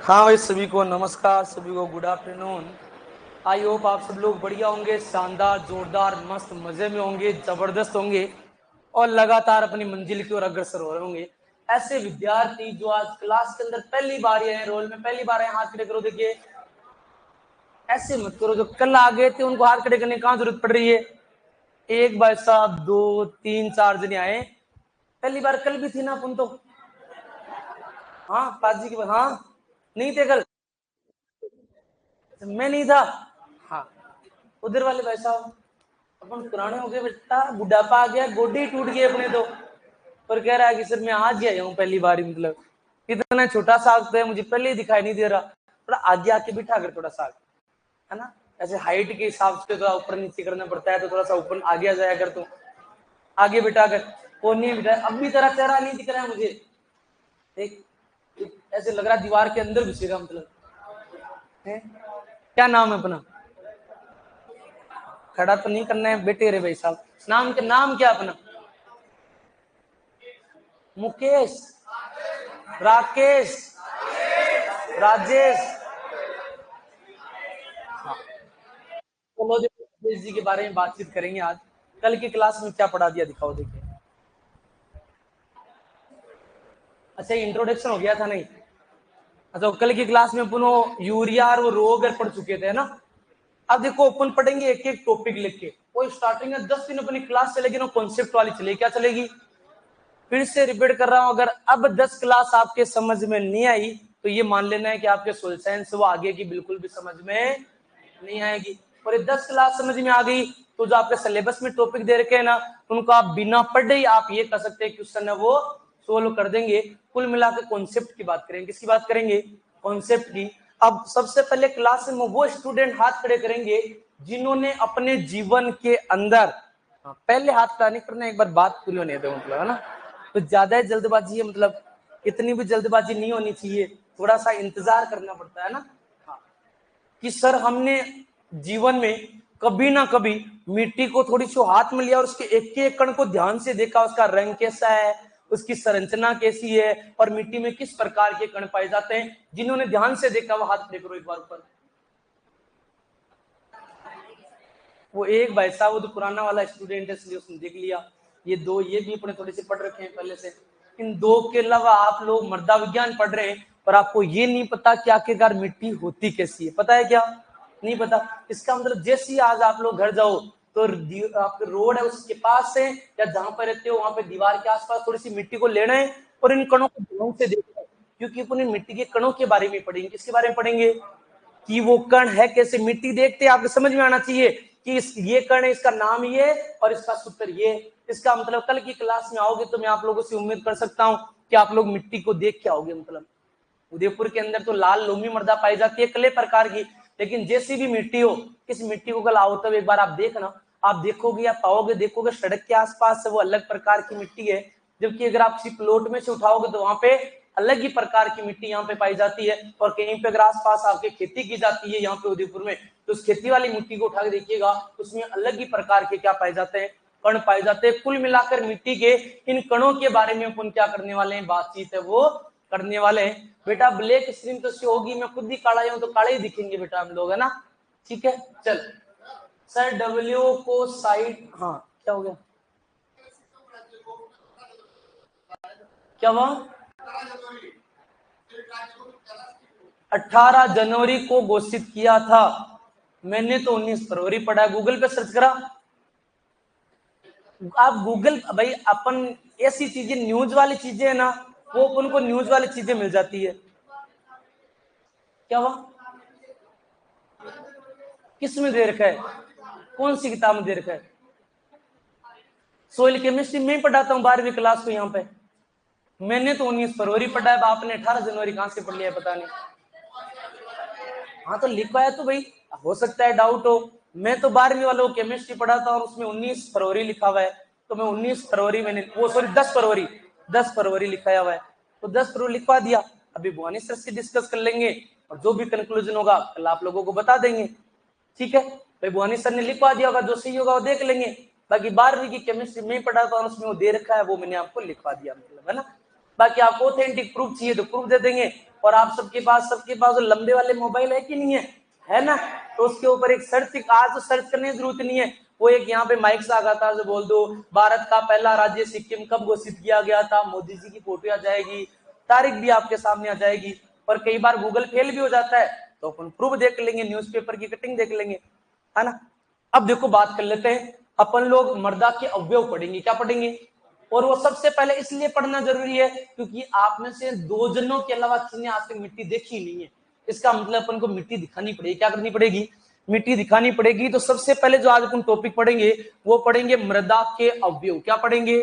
हाँ भाई, सभी को नमस्कार, सभी को गुड आफ्टरनून। आई होप आप सब लोग बढ़िया होंगे, शानदार, जोरदार, मस्त, मजे में होंगे, जबरदस्त होंगे और लगातार अपनी मंजिल की ओर अग्रसर हो रहे होंगे। ऐसे विद्यार्थी जो आज क्लास के अंदर पहली बार आए, रोल में पहली बार आए, हाथ खड़े करो। देखिए, ऐसे मत करो। जो कल आ गए थे उनको हाथ खड़े करने की कहाँ जरूरत पड़ रही है। एक भाई साहब, दो, तीन, चार जने आए। पहली बार कल भी थी ना अपन तो। हाँ, पाजी की बात। हाँ, नहीं थे कल। मैं नहीं था। हाँ, उधर वाले भाई साहब। अपन पुराने हो गए बेटा, बुढ़ापा आ गया, गोड्डी टूट गई अपने तो। पर कह रहा है कि सर मैं आज ही आया हूँ पहली बार। मतलब इतना छोटा सा है, मुझे पहले ही दिखाई नहीं दे रहा। थोड़ा आगे आके बिठा कर, थोड़ा सा, है ना। ऐसे हाइट के हिसाब से थोड़ा ऊपर नीचे करना पड़ता है, तो थोड़ा सा ऊपर आगे आ जाया कर। तो आगे बिठा कर। वो नहीं बिठा, अब भी तेरा चेहरा नहीं दिख रहा है मुझे। एक ऐसे लग रहा है दीवार के अंदर घुसेगा। मतलब है। क्या नाम है अपना? खड़ा तो नहीं करना है बेटे रे भाई साहब। नाम के नाम क्या अपना? मुकेश, राकेश, राजेश। हाँ, चलो जी, मुकेश जी के बारे में बातचीत करेंगे आज। कल की क्लास में क्या पढ़ा दिया दिखाओ। देखिए, अच्छा इंट्रोडक्शन हो गया था नहीं? अच्छा, कल की क्लास में अपन यूरिया और वो रोग पढ़ चुके थे ना। अब देखो, अपन पढ़ेंगे एक एक टॉपिक लिख के। वो स्टार्टिंग में 10 दिन अपनी क्लास चलेगी ना, कॉन्सेप्ट वाली चलेगी। क्या चलेगी? फिर से रिपीट कर रहा हूं, अगर अब 10 क्लास आपके समझ में नहीं आई तो ये मान लेना है कि आपके सोल साइंस वो आगे की बिल्कुल भी समझ में नहीं आएगी। और ये 10 क्लास समझ में आ गई तो जो आपके सिलेबस में टॉपिक दे रखे हैं ना, उनको आप बिना पढ़े ही आप ये कर सकते हैं, क्वेश्चन है वो सोल्व कर देंगे। कुल मिलाकर कॉन्सेप्ट की बात करेंगे। किसकी बात करेंगे? कॉन्सेप्ट की। अब सबसे पहले क्लास में वो स्टूडेंट हाथ खड़े करेंगे जिन्होंने अपने जीवन के अंदर, पहले हाथ खड़ा नहीं करना, एक बार बात पूरी होने दो, मतलब, है ना। तो ज्यादा जल्दबाजी है, मतलब इतनी भी जल्दबाजी नहीं होनी चाहिए। थोड़ा सा इंतजार करना पड़ता है ना। हाँ, कि सर हमने जीवन में कभी ना कभी मिट्टी को थोड़ी सी हाथ में लिया और उसके एक एक कण को ध्यान से देखा, उसका रंग कैसा है, उसकी संरचना कैसी है और मिट्टी में किस प्रकार के कण पाए जाते हैं। जिन्होंने ध्यान से देखा वो हाथ खड़े करो एक बार ऊपर। वो एक भाई साहब, वो तो पुराना वाला स्टूडेंट है इसलिए उसने देख लिया। ये दो, ये भी अपने थोड़े से पढ़ रखे हैं पहले से। इन दो के अलावा आप लोग मृदा विज्ञान पढ़ रहे हैं, पर आपको ये नहीं पता कि आखिरकार मिट्टी होती कैसी है। पता है क्या? नहीं पता। इसका मतलब जैसे ही आज आप लोग घर जाओ तो आपके रोड है उसके पास से या जहां पर रहते हो वहां पे दीवार के आसपास थोड़ी सी मिट्टी को लेना है और इन कणों को ध्यान से देखना है। क्योंकि अपन मिट्टी के कणों के बारे में पढ़ेंगे। किसके बारे में पढ़ेंगे? कि वो कण है कैसे। मिट्टी देखते आपको समझ में आना चाहिए कि ये कण है, इसका नाम ये और इसका सूत्र ये। इसका मतलब कल की क्लास में आओगे तो मैं आप लोगों से उम्मीद कर सकता हूं कि आप लोग मिट्टी को देख के आओगे। मतलब उदयपुर के अंदर तो लाल लोमी मृदा पाई जाती है कले प्रकार की, लेकिन जैसी भी मिट्टी हो, किस मिट्टी को कल आओ तब एक बार आप देखना, आप देखोगे या पाओगे, देखोगे सड़क के आसपास से वो अलग प्रकार की मिट्टी है, जबकि अगर आप किसी प्लॉट में से उठाओगे तो वहां पे अलग ही प्रकार की मिट्टी यहाँ पे पाई जाती है। और कहीं पे अगर आसपास आपके खेती की जाती है यहाँ पे उदयपुर में, तो उस खेती वाली मिट्टी को उठा के देखिएगा, उसमें अलग ही प्रकार के क्या पाए जाते हैं? कण पाए जाते हैं। कुल मिलाकर मिट्टी के इन कणों के बारे में अपन क्या करने वाले हैं? बातचीत है वो करने वाले हैं। बेटा ब्लैक स्क्रीन तो से होगी, मैं खुद ही काला हूं तो काले ही दिखेंगे बेटा हम लोग, है ना। ठीक है, चल। सर डब्ल्यू को साइड, हाँ क्या हो गया? क्या हुआ? 18 जनवरी को घोषित किया था। मैंने तो 19 फरवरी पढ़ा। गूगल पे सर्च करा। आप गूगल भाई, अपन ऐसी चीजें न्यूज वाली चीजें है ना, वो अपन को न्यूज वाली चीजें मिल जाती है। क्या हुआ? किस में दे रखा है? कौन सी किताब में दे रखा है? सोइल केमिस्ट्री में पढ़ाता हूँ 12वीं क्लास को यहाँ पे। मैंने तो 19 फरवरी पढ़ा है, आपने 18 जनवरी कहां से पढ़ लिया है पता नहीं। हाँ तो लिखा है तो भाई, हो सकता है डाउट हो। मैं तो 12वीं वालों केमिस्ट्री पढ़ाता हूँ, उसमें 19 फरवरी लिखा हुआ है। तो मैं 19 फरवरी मैंने, वो सॉरी 10 फरवरी, 10 फरवरी लिखाया हुआ है। तो 10 फरवरी लिखवा दिया। अभी भुवानी सर से डिस्कस कर लेंगे और जो भी कंक्लूजन होगा कल आप लोगों को बता देंगे। ठीक है भाई, भुवानी सर ने लिखवा दिया होगा, जो सही होगा वो देख लेंगे। बाकी 12वीं की केमिस्ट्री में पढ़ाता हूँ, उसमें वो दे रखा है, वो मैंने आपको लिखवा दिया, मतलब, है ना। बाकी आपको ऑथेंटिक प्रूफ चाहिए तो प्रूफ दे देंगे। और आप सबके पास लंबे वाले मोबाइल है कि नहीं है ना, तो उसके ऊपर एक सर्च, आज तो सर्च करने की जरूरत नहीं है, वो एक यहाँ पे माइक से आ था जो बोल दो भारत का पहला राज्य सिक्किम कब घोषित किया गया था, मोदी जी की फोटो आ जाएगी, तारीख भी आपके सामने आ जाएगी। और कई बार गूगल फेल भी हो जाता है तो अपन प्रूफ देख लेंगे, न्यूज़पेपर की कटिंग देख लेंगे, है ना। अब देखो बात कर लेते हैं, अपन लोग मर्दा के अवयव पढ़ेंगे, क्या पढ़ेंगे, और वो सबसे पहले इसलिए पढ़ना जरूरी है क्योंकि आप में से 2 जनों के अलावा किसी ने आज तक मिट्टी देखी नहीं है। इसका मतलब अपन को मिट्टी दिखानी पड़ेगी, क्या करनी पड़ेगी, मिट्टी दिखानी पड़ेगी। तो सबसे पहले जो आज अपन टॉपिक पढ़ेंगे वो पढ़ेंगे मृदा के अवयव। क्या पढ़ेंगे,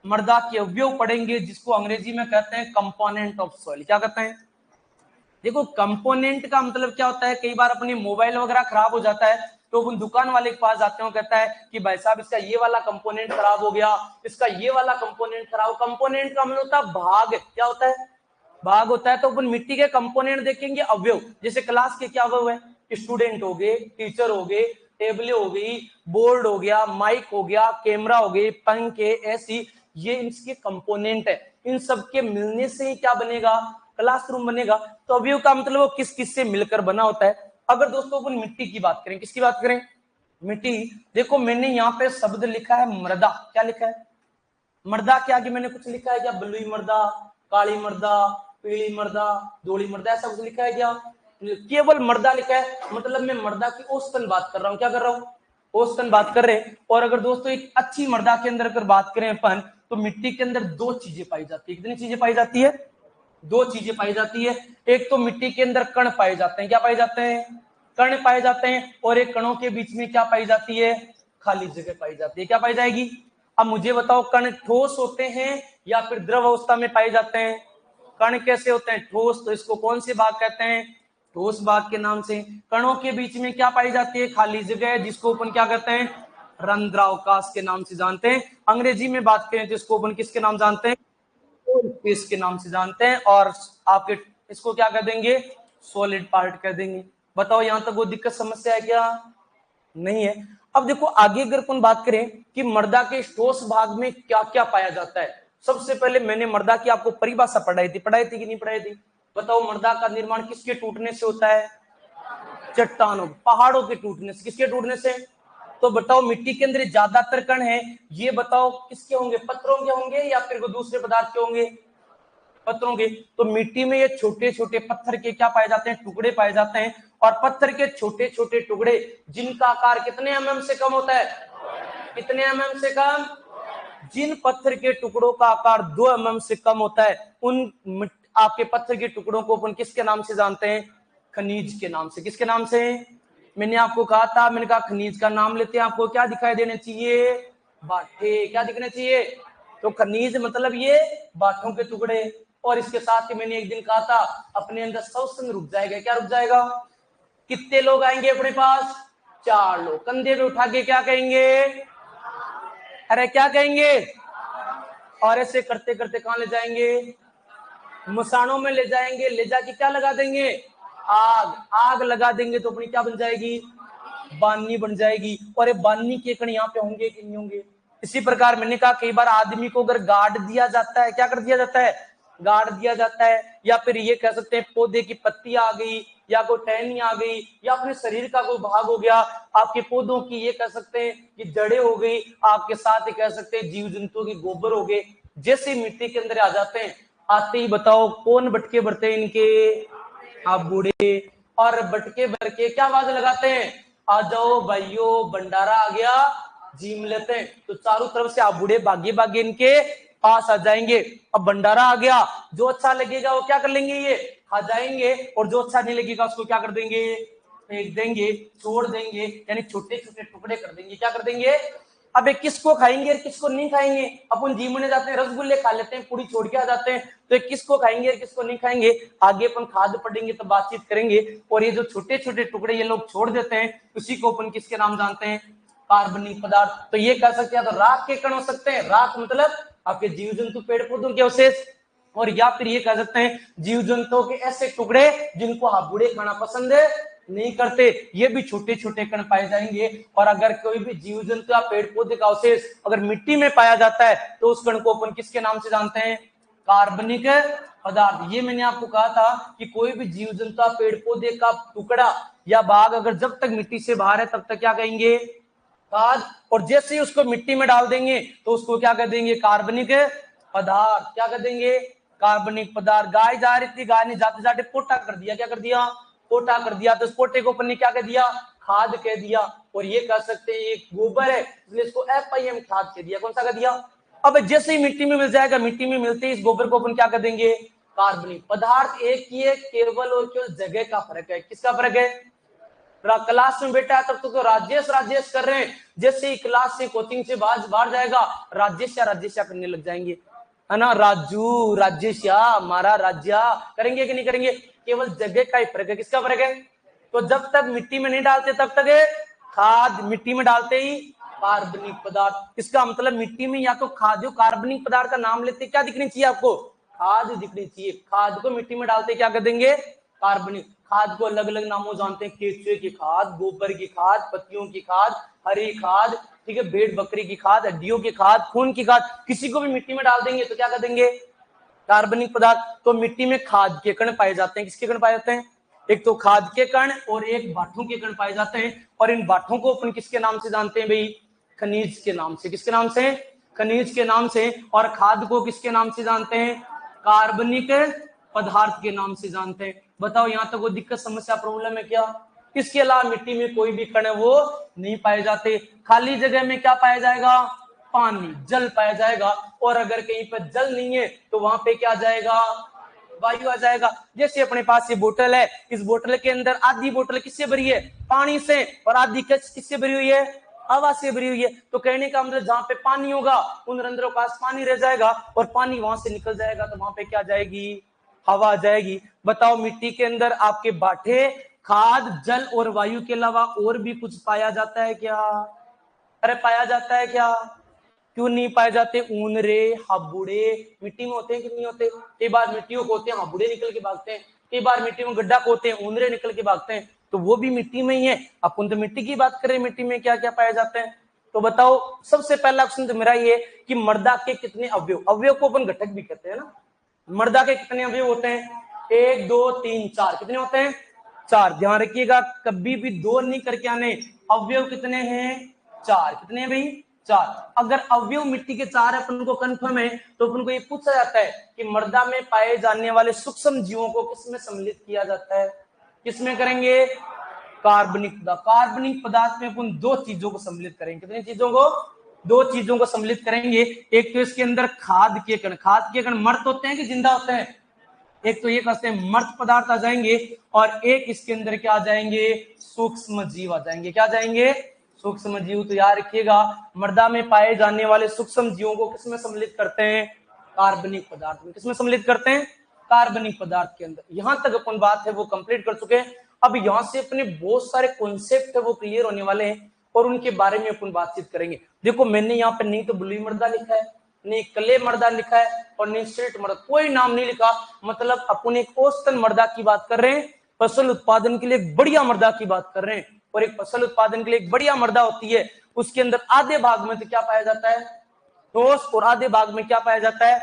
मृदा के अवयव पढ़ेंगे, जिसको अंग्रेजी में कहते हैं कंपोनेंट ऑफ सॉइल। क्या कहते हैं, देखो कंपोनेंट का मतलब क्या होता है, कई बार अपनी मोबाइल वगैरह खराब हो जाता है तो उन दुकान वाले के पास जाते हो, कहता है कि भाई साहब इसका ये वाला कंपोनेंट खराब हो गया, इसका ये वाला कंपोनेंट खराब। कंपोनेंट का मतलब होता है भाग, क्या होता है, भाग होता है। तो अपन मिट्टी के कंपोनेंट देखेंगे, अवयव, जैसे क्लास के क्या अवयव है, स्टूडेंट हो गए, टीचर हो गए, टेबलें हो गई, बोर्ड हो गया, माइक हो गया, कैमरा हो गई, पंखे, एसी, ये इसके कंपोनेंट है। इन सब के मिलने से ही क्या बनेगा, क्लासरूम बनेगा। तो अवयव का मतलब वो किस किस से मिलकर बना होता है। अगर दोस्तों अपन मिट्टी की बात करें, किसकी बात करें, मिट्टी, देखो मैंने यहाँ पे शब्द लिखा है मृदा, क्या लिखा है, मृदा के आगे मैंने कुछ लिखा है क्या, बलुई मृदा, काली मृदा, पीली मृदा, धोली मृदा, ऐसा कुछ लिखा है क्या, केवल मृदा लिखा है। मतलब मैं मृदा की औसतन बात कर रहा हूँ, क्या कर रहा हूँ, औसतन बात कर रहे हैं। और अगर दोस्तों एक अच्छी मृदा के अंदर अगर बात करें अपन, तो मिट्टी के अंदर 2 चीजें पाई जाती है। कितनी चीजें पाई जाती है, 2 चीजें पाई जाती है। एक तो मिट्टी के अंदर कण पाए जाते हैं, क्या पाए जाते हैं, कण पाए जाते हैं। और एक कणों के बीच में क्या पाई जाती है, खाली जगह पाई जाती है, क्या पाई जाएगी। अब मुझे बताओ, कण ठोस होते हैं या फिर द्रव अवस्था में पाए जाते हैं, कण कैसे होते हैं, ठोस, तो इसको कौन से भाग कहते हैं, ठोस भाग के नाम से। कणों के बीच में क्या पाई जाती है, खाली जगह, जिसको अपन क्या कहते हैं, रंध्रावकाश के नाम से जानते हैं। अंग्रेजी में बात करें तो इसको अपन किसके नाम जानते हैं, स्पेस के नाम से जानते हैं। और आपके इसको क्या कह देंगे, सॉलिड पार्ट कह देंगे। बताओ यहां तक वो दिक्कत समस्या है क्या, नहीं है। अब देखो आगे अगर अपन बात करें कि मृदा के ठोस भाग में क्या क्या पाया जाता है, सबसे पहले मैंने मृदा की आपको परिभाषा पढ़ाई थी कि नहीं पढ़ाई थी, बताओ मृदा का निर्माण किसके टूटने से होता है, चट्टानों, पहाड़ों के टूटने से, किसके टूटने से। तो बताओ मिट्टी के अंदर ज्यादातर कण है, ये बताओ किसके होंगे, पत्थरों के होंगे या फिर कोई दूसरे पदार्थ के होंगे, पत्थरों के। तो मिट्टी में ये छोटे छोटे पत्थर के क्या पाए जाते हैं, टुकड़े पाए जाते हैं। और पत्थर के छोटे छोटे टुकड़े जिनका आकार कितने एमएम से कम होता है, कितने एमएम से कम, जिन पत्थर के टुकड़ों का आकार 2 एमएम से कम होता है, उन आपके पत्थर के टुकड़ों को अपन किसके नाम से जानते हैं, खनिज के नाम से। किसके नाम से, मैंने आपको कहा था, मैंने कहा खनिज का नाम लेते हैं, आपको क्या दिखाई देने चाहिए, बाटे, क्या दिखने चाहिए। तो खनिज मतलब ये बाटों के टुकड़े। और इसके साथ ही मैंने एक दिन कहा था, अपने अंदर श्वसन रुक जाएगा, क्या रुक जाएगा, कितने लोग आएंगे अपने पास, 4 लोग, कंधे पे उठा के क्या कहेंगे, अरे क्या कहेंगे, और ऐसे करते करते कहां ले जाएंगे, मसानों में ले जाएंगे, ले जाके क्या लगा देंगे, आग, आग लगा देंगे तो अपनी क्या बन जाएगी, बाननी बन जाएगी। और ये बाननी के कण यहाँ पे होंगे कि नहीं होंगे। इसी प्रकार मैंने कहा कई बार आदमी को अगर गाड़ दिया जाता है, क्या कर दिया जाता है, गाड़ दिया जाता है। या फिर ये कह सकते हैं पौधे की पत्ती आ गई, या कोई टहनी आ गई, या अपने शरीर का कोई भाग हो गया, आपके पौधों की ये कह सकते हैं कि जड़ें हो गई, आपके साथ ही कह सकते हैं जीव जंतुओं की गोबर हो गए, जैसे मिट्टी के अंदर आ जाते हैं, आते ही बताओ कौन बटके भरते हैं इनके, आप बूढ़े। और बटके भर के क्या आवाज लगाते हैं, आ जाओ भाइयों भंडारा आ गया, जीम लेते हैं। तो चारों तरफ से आप बूढ़े भागे भागे इनके पास आ जाएंगे। अब भंडारा आ गया, जो अच्छा लगेगा वो क्या कर लेंगे, ये खा जाएंगे, और जो अच्छा नहीं लगेगा उसको क्या कर देंगे, फेंक देंगे, छोड़ देंगे, यानी छोटे छोटे टुकड़े कर देंगे, क्या कर देंगे। अब किसको खाएंगे और किसको नहीं खाएंगे, अपन जीमने जाते हैं रसगुल्ले खा लेते हैं, पूरी छोड़ के आ जाते हैं, तो किसको खाएंगे और किसको नहीं खाएंगे, आगे अपन खाद पढ़ेंगे तो बातचीत करेंगे। और ये जो छोटे छोटे टुकड़े ये लोग छोड़ देते हैं, उसी को अपन किसके नाम जानते हैं, कार्बनिक पदार्थ। तो ये कह सकते हैं तो राख के कण हो सकते हैं, राख मतलब आपके जीव जंतु पेड़ पौधों के अवशेष, और या फिर ये कह सकते हैं जीव जंतुओं के ऐसे टुकड़े जिनको आप बूढ़े खाना पसंद नहीं करते, ये भी छोटे छोटे कण पाए जाएंगे। और अगर कोई भी जीव जंतु या पेड़ पौधे का अवशेष अगर मिट्टी में पाया जाता है तो उस कण को अपन किसके नाम से जानते हैं, कार्बनिक पदार्थ। ये मैंने आपको कहा था कि कोई भी जीव जंतु पेड़ पौधे का टुकड़ा या भाग अगर जब तक मिट्टी से बाहर है तब तक क्या कहेंगे, खाद, और जैसे ही उसको मिट्टी में डाल देंगे तो उसको क्या कर देंगे, कार्बनिक पदार्थ। क्या कर देंगे, कार्बनिक पदार्थ। गाय जा रही थी, गाय ने जाते जाते पोटा कर दिया, क्या कर दिया, पोटा कर दिया, तो उस पोटे को अपन ने क्या कह दिया, खाद कह दिया। और ये कह सकते हैं ये गोबर है इसलिए इसको FIM खाद कह दिया। कौन सा कह दिया। अब जैसे ही मिट्टी में मिल जाएगा, मिट्टी में मिलते ही इस गोबर को अपन क्या कर देंगे, कार्बनिक पदार्थ। एक ही है, केवल और केवल जगह का फर्क है। किसका फर्क है, क्लास में बेटा तब तो राजेश राजेश कर रहे हैं, जैसे ही क्लास से कोचिंग से बाहर जाएगा राजेश या करने लग जाएंगे, है ना, राजू राजेश या हमारा राज्य करेंगे कि नहीं करेंगे। केवल जगह का ही फर्क है। किसका फर्क है, तो जब तक मिट्टी में नहीं डालते तब तक है खाद, मिट्टी में डालते ही कार्बनिक पदार्थ। इसका मतलब मिट्टी में या तो खाद, जो कार्बनिक पदार्थ का नाम लेते क्या दिखनी चाहिए आपको, खाद दिखनी चाहिए। खाद को मिट्टी में डालते क्या कर देंगे, कार्बनिक। खाद को अलग अलग नामों जानते हैं, केचुए की खाद, गोबर की खाद, पत्तियों की खाद, हरी खाद, ठीक है, भेड़ बकरी की खाद, हड्डियों की खाद, खून की खाद, किसी को भी मिट्टी में डाल देंगे तो क्या कर देंगे, कार्बनिक पदार्थ। तो मिट्टी में खाद के कण पाए जाते हैं। किसके कण पाए जाते हैं, एक तो खाद के कण और एक बाठों के कण पाए जाते हैं। और इन बाठों को अपन किसके नाम से जानते हैं भाई, खनिज के नाम से। किसके नाम से, खनिज के नाम से। और खाद को किसके नाम से जानते हैं, कार्बनिक पदार्थ के नाम से जानते हैं। बताओ यहाँ तक कोई दिक्कत समस्या प्रॉब्लम है क्या। इसके अलावा मिट्टी में कोई भी कण है वो नहीं पाए जाते। खाली जगह में क्या पाया जाएगा, पानी, जल पाया जाएगा। और अगर कहीं पर जल नहीं है तो वहां पे क्या जाएगा, वायु आ जाएगा। जैसे अपने पास ये बोतल है, इस बोतल के अंदर आधी बोतल किससे भरी है, पानी से, और आधी किससे भरी हुई है, हवा से भरी हुई है। तो कहने का मतलब जहां पे पानी होगा उन रंध्रों के पास पानी रह जाएगा और पानी वहां से निकल जाएगा तो वहां पे क्या जाएगी, हवा आ जाएगी। बताओ मिट्टी के अंदर आपके बाठे, खाद, जल और वायु के अलावा और भी कुछ पाया जाता है क्या, अरे पाया जाता है क्या, क्यों नहीं पाए जाते। ऊनरे, हाबुड़े मिट्टी में होते हैं कि नहीं होते। कई बार मिट्टियों को होते हैं, हाबुड़े निकल के भागते हैं। कई बार मिट्टी में गड्ढा होते हैं, ऊनरे निकल के भागते हैं, तो वो भी मिट्टी में ही है। अपन तो मिट्टी की बात करें, मिट्टी में क्या क्या पाए जाते हैं। तो बताओ सबसे पहला क्वेश्चन तो मेरा ये कि मृदा के कितने अवयव, अवयव को अपन घटक भी कहते हैं ना, मृदा के कितने अवयव होते हैं, 1 2 3 4, कितने होते हैं, 4। ध्यान रखिएगा कभी भी 2 नहीं करके आने, अवयव कितने हैं, 4। कितने हैं भाई, 4। अगर अवयव मिट्टी के 4 अपन को कंफर्म है तो अपन को ये पूछा जाता है कि मृदा में पाए जाने वाले सूक्ष्म जीवों को किसमें सम्मिलित किया जाता है, किसमें करेंगे, कार्बनिक पदार्थ। कार्बनिक पदार्थ में अपन 2 चीजों को सम्मिलित करेंगे। कितनी चीजों को, 2 चीजों को सम्मिलित करेंगे। एक तो इसके अंदर खाद के कण, खाद के कण मर्त होते हैं कि जिंदा होते हैं, एक तो ये कहते हैं मर्त पदार्थ आ जाएंगे, और एक इसके अंदर क्या आ जाएंगे, सूक्ष्म जीव आ जाएंगे। क्या जाएंगे, सूक्ष्म जीव। तो याद रखिएगा मृदा में पाए जाने वाले सूक्ष्म जीवों को किसमें सम्मिलित करते हैं, कार्बनिक पदार्थ में। किसमें सम्मिलित करते हैं, कार्बनिक पदार्थ के अंदर। यहां तक अपन बात है वो कंप्लीट कर चुके हैं। अब यहां से अपने बहुत सारे कॉन्सेप्ट है वो क्लियर होने वाले हैं और उनके बारे में अपन बातचीत करेंगे। देखो मैंने यहाँ पे नहीं तो ब्लू मृदा लिखा है, नहीं क्ले मृदा लिखा है, और नहीं सिल्ट मृदा, कोई नाम नहीं लिखा। मतलब अपन एक औसतन मृदा की बात कर रहे हैं, फसल उत्पादन के लिए एक बढ़िया मृदा की बात कर रहे हैं। और एक फसल उत्पादन के लिए एक बढ़िया मृदा होती है, उसके अंदर आधे भाग में तो क्या पाया जाता है, ठोस, और आधे भाग में क्या पाया जाता है,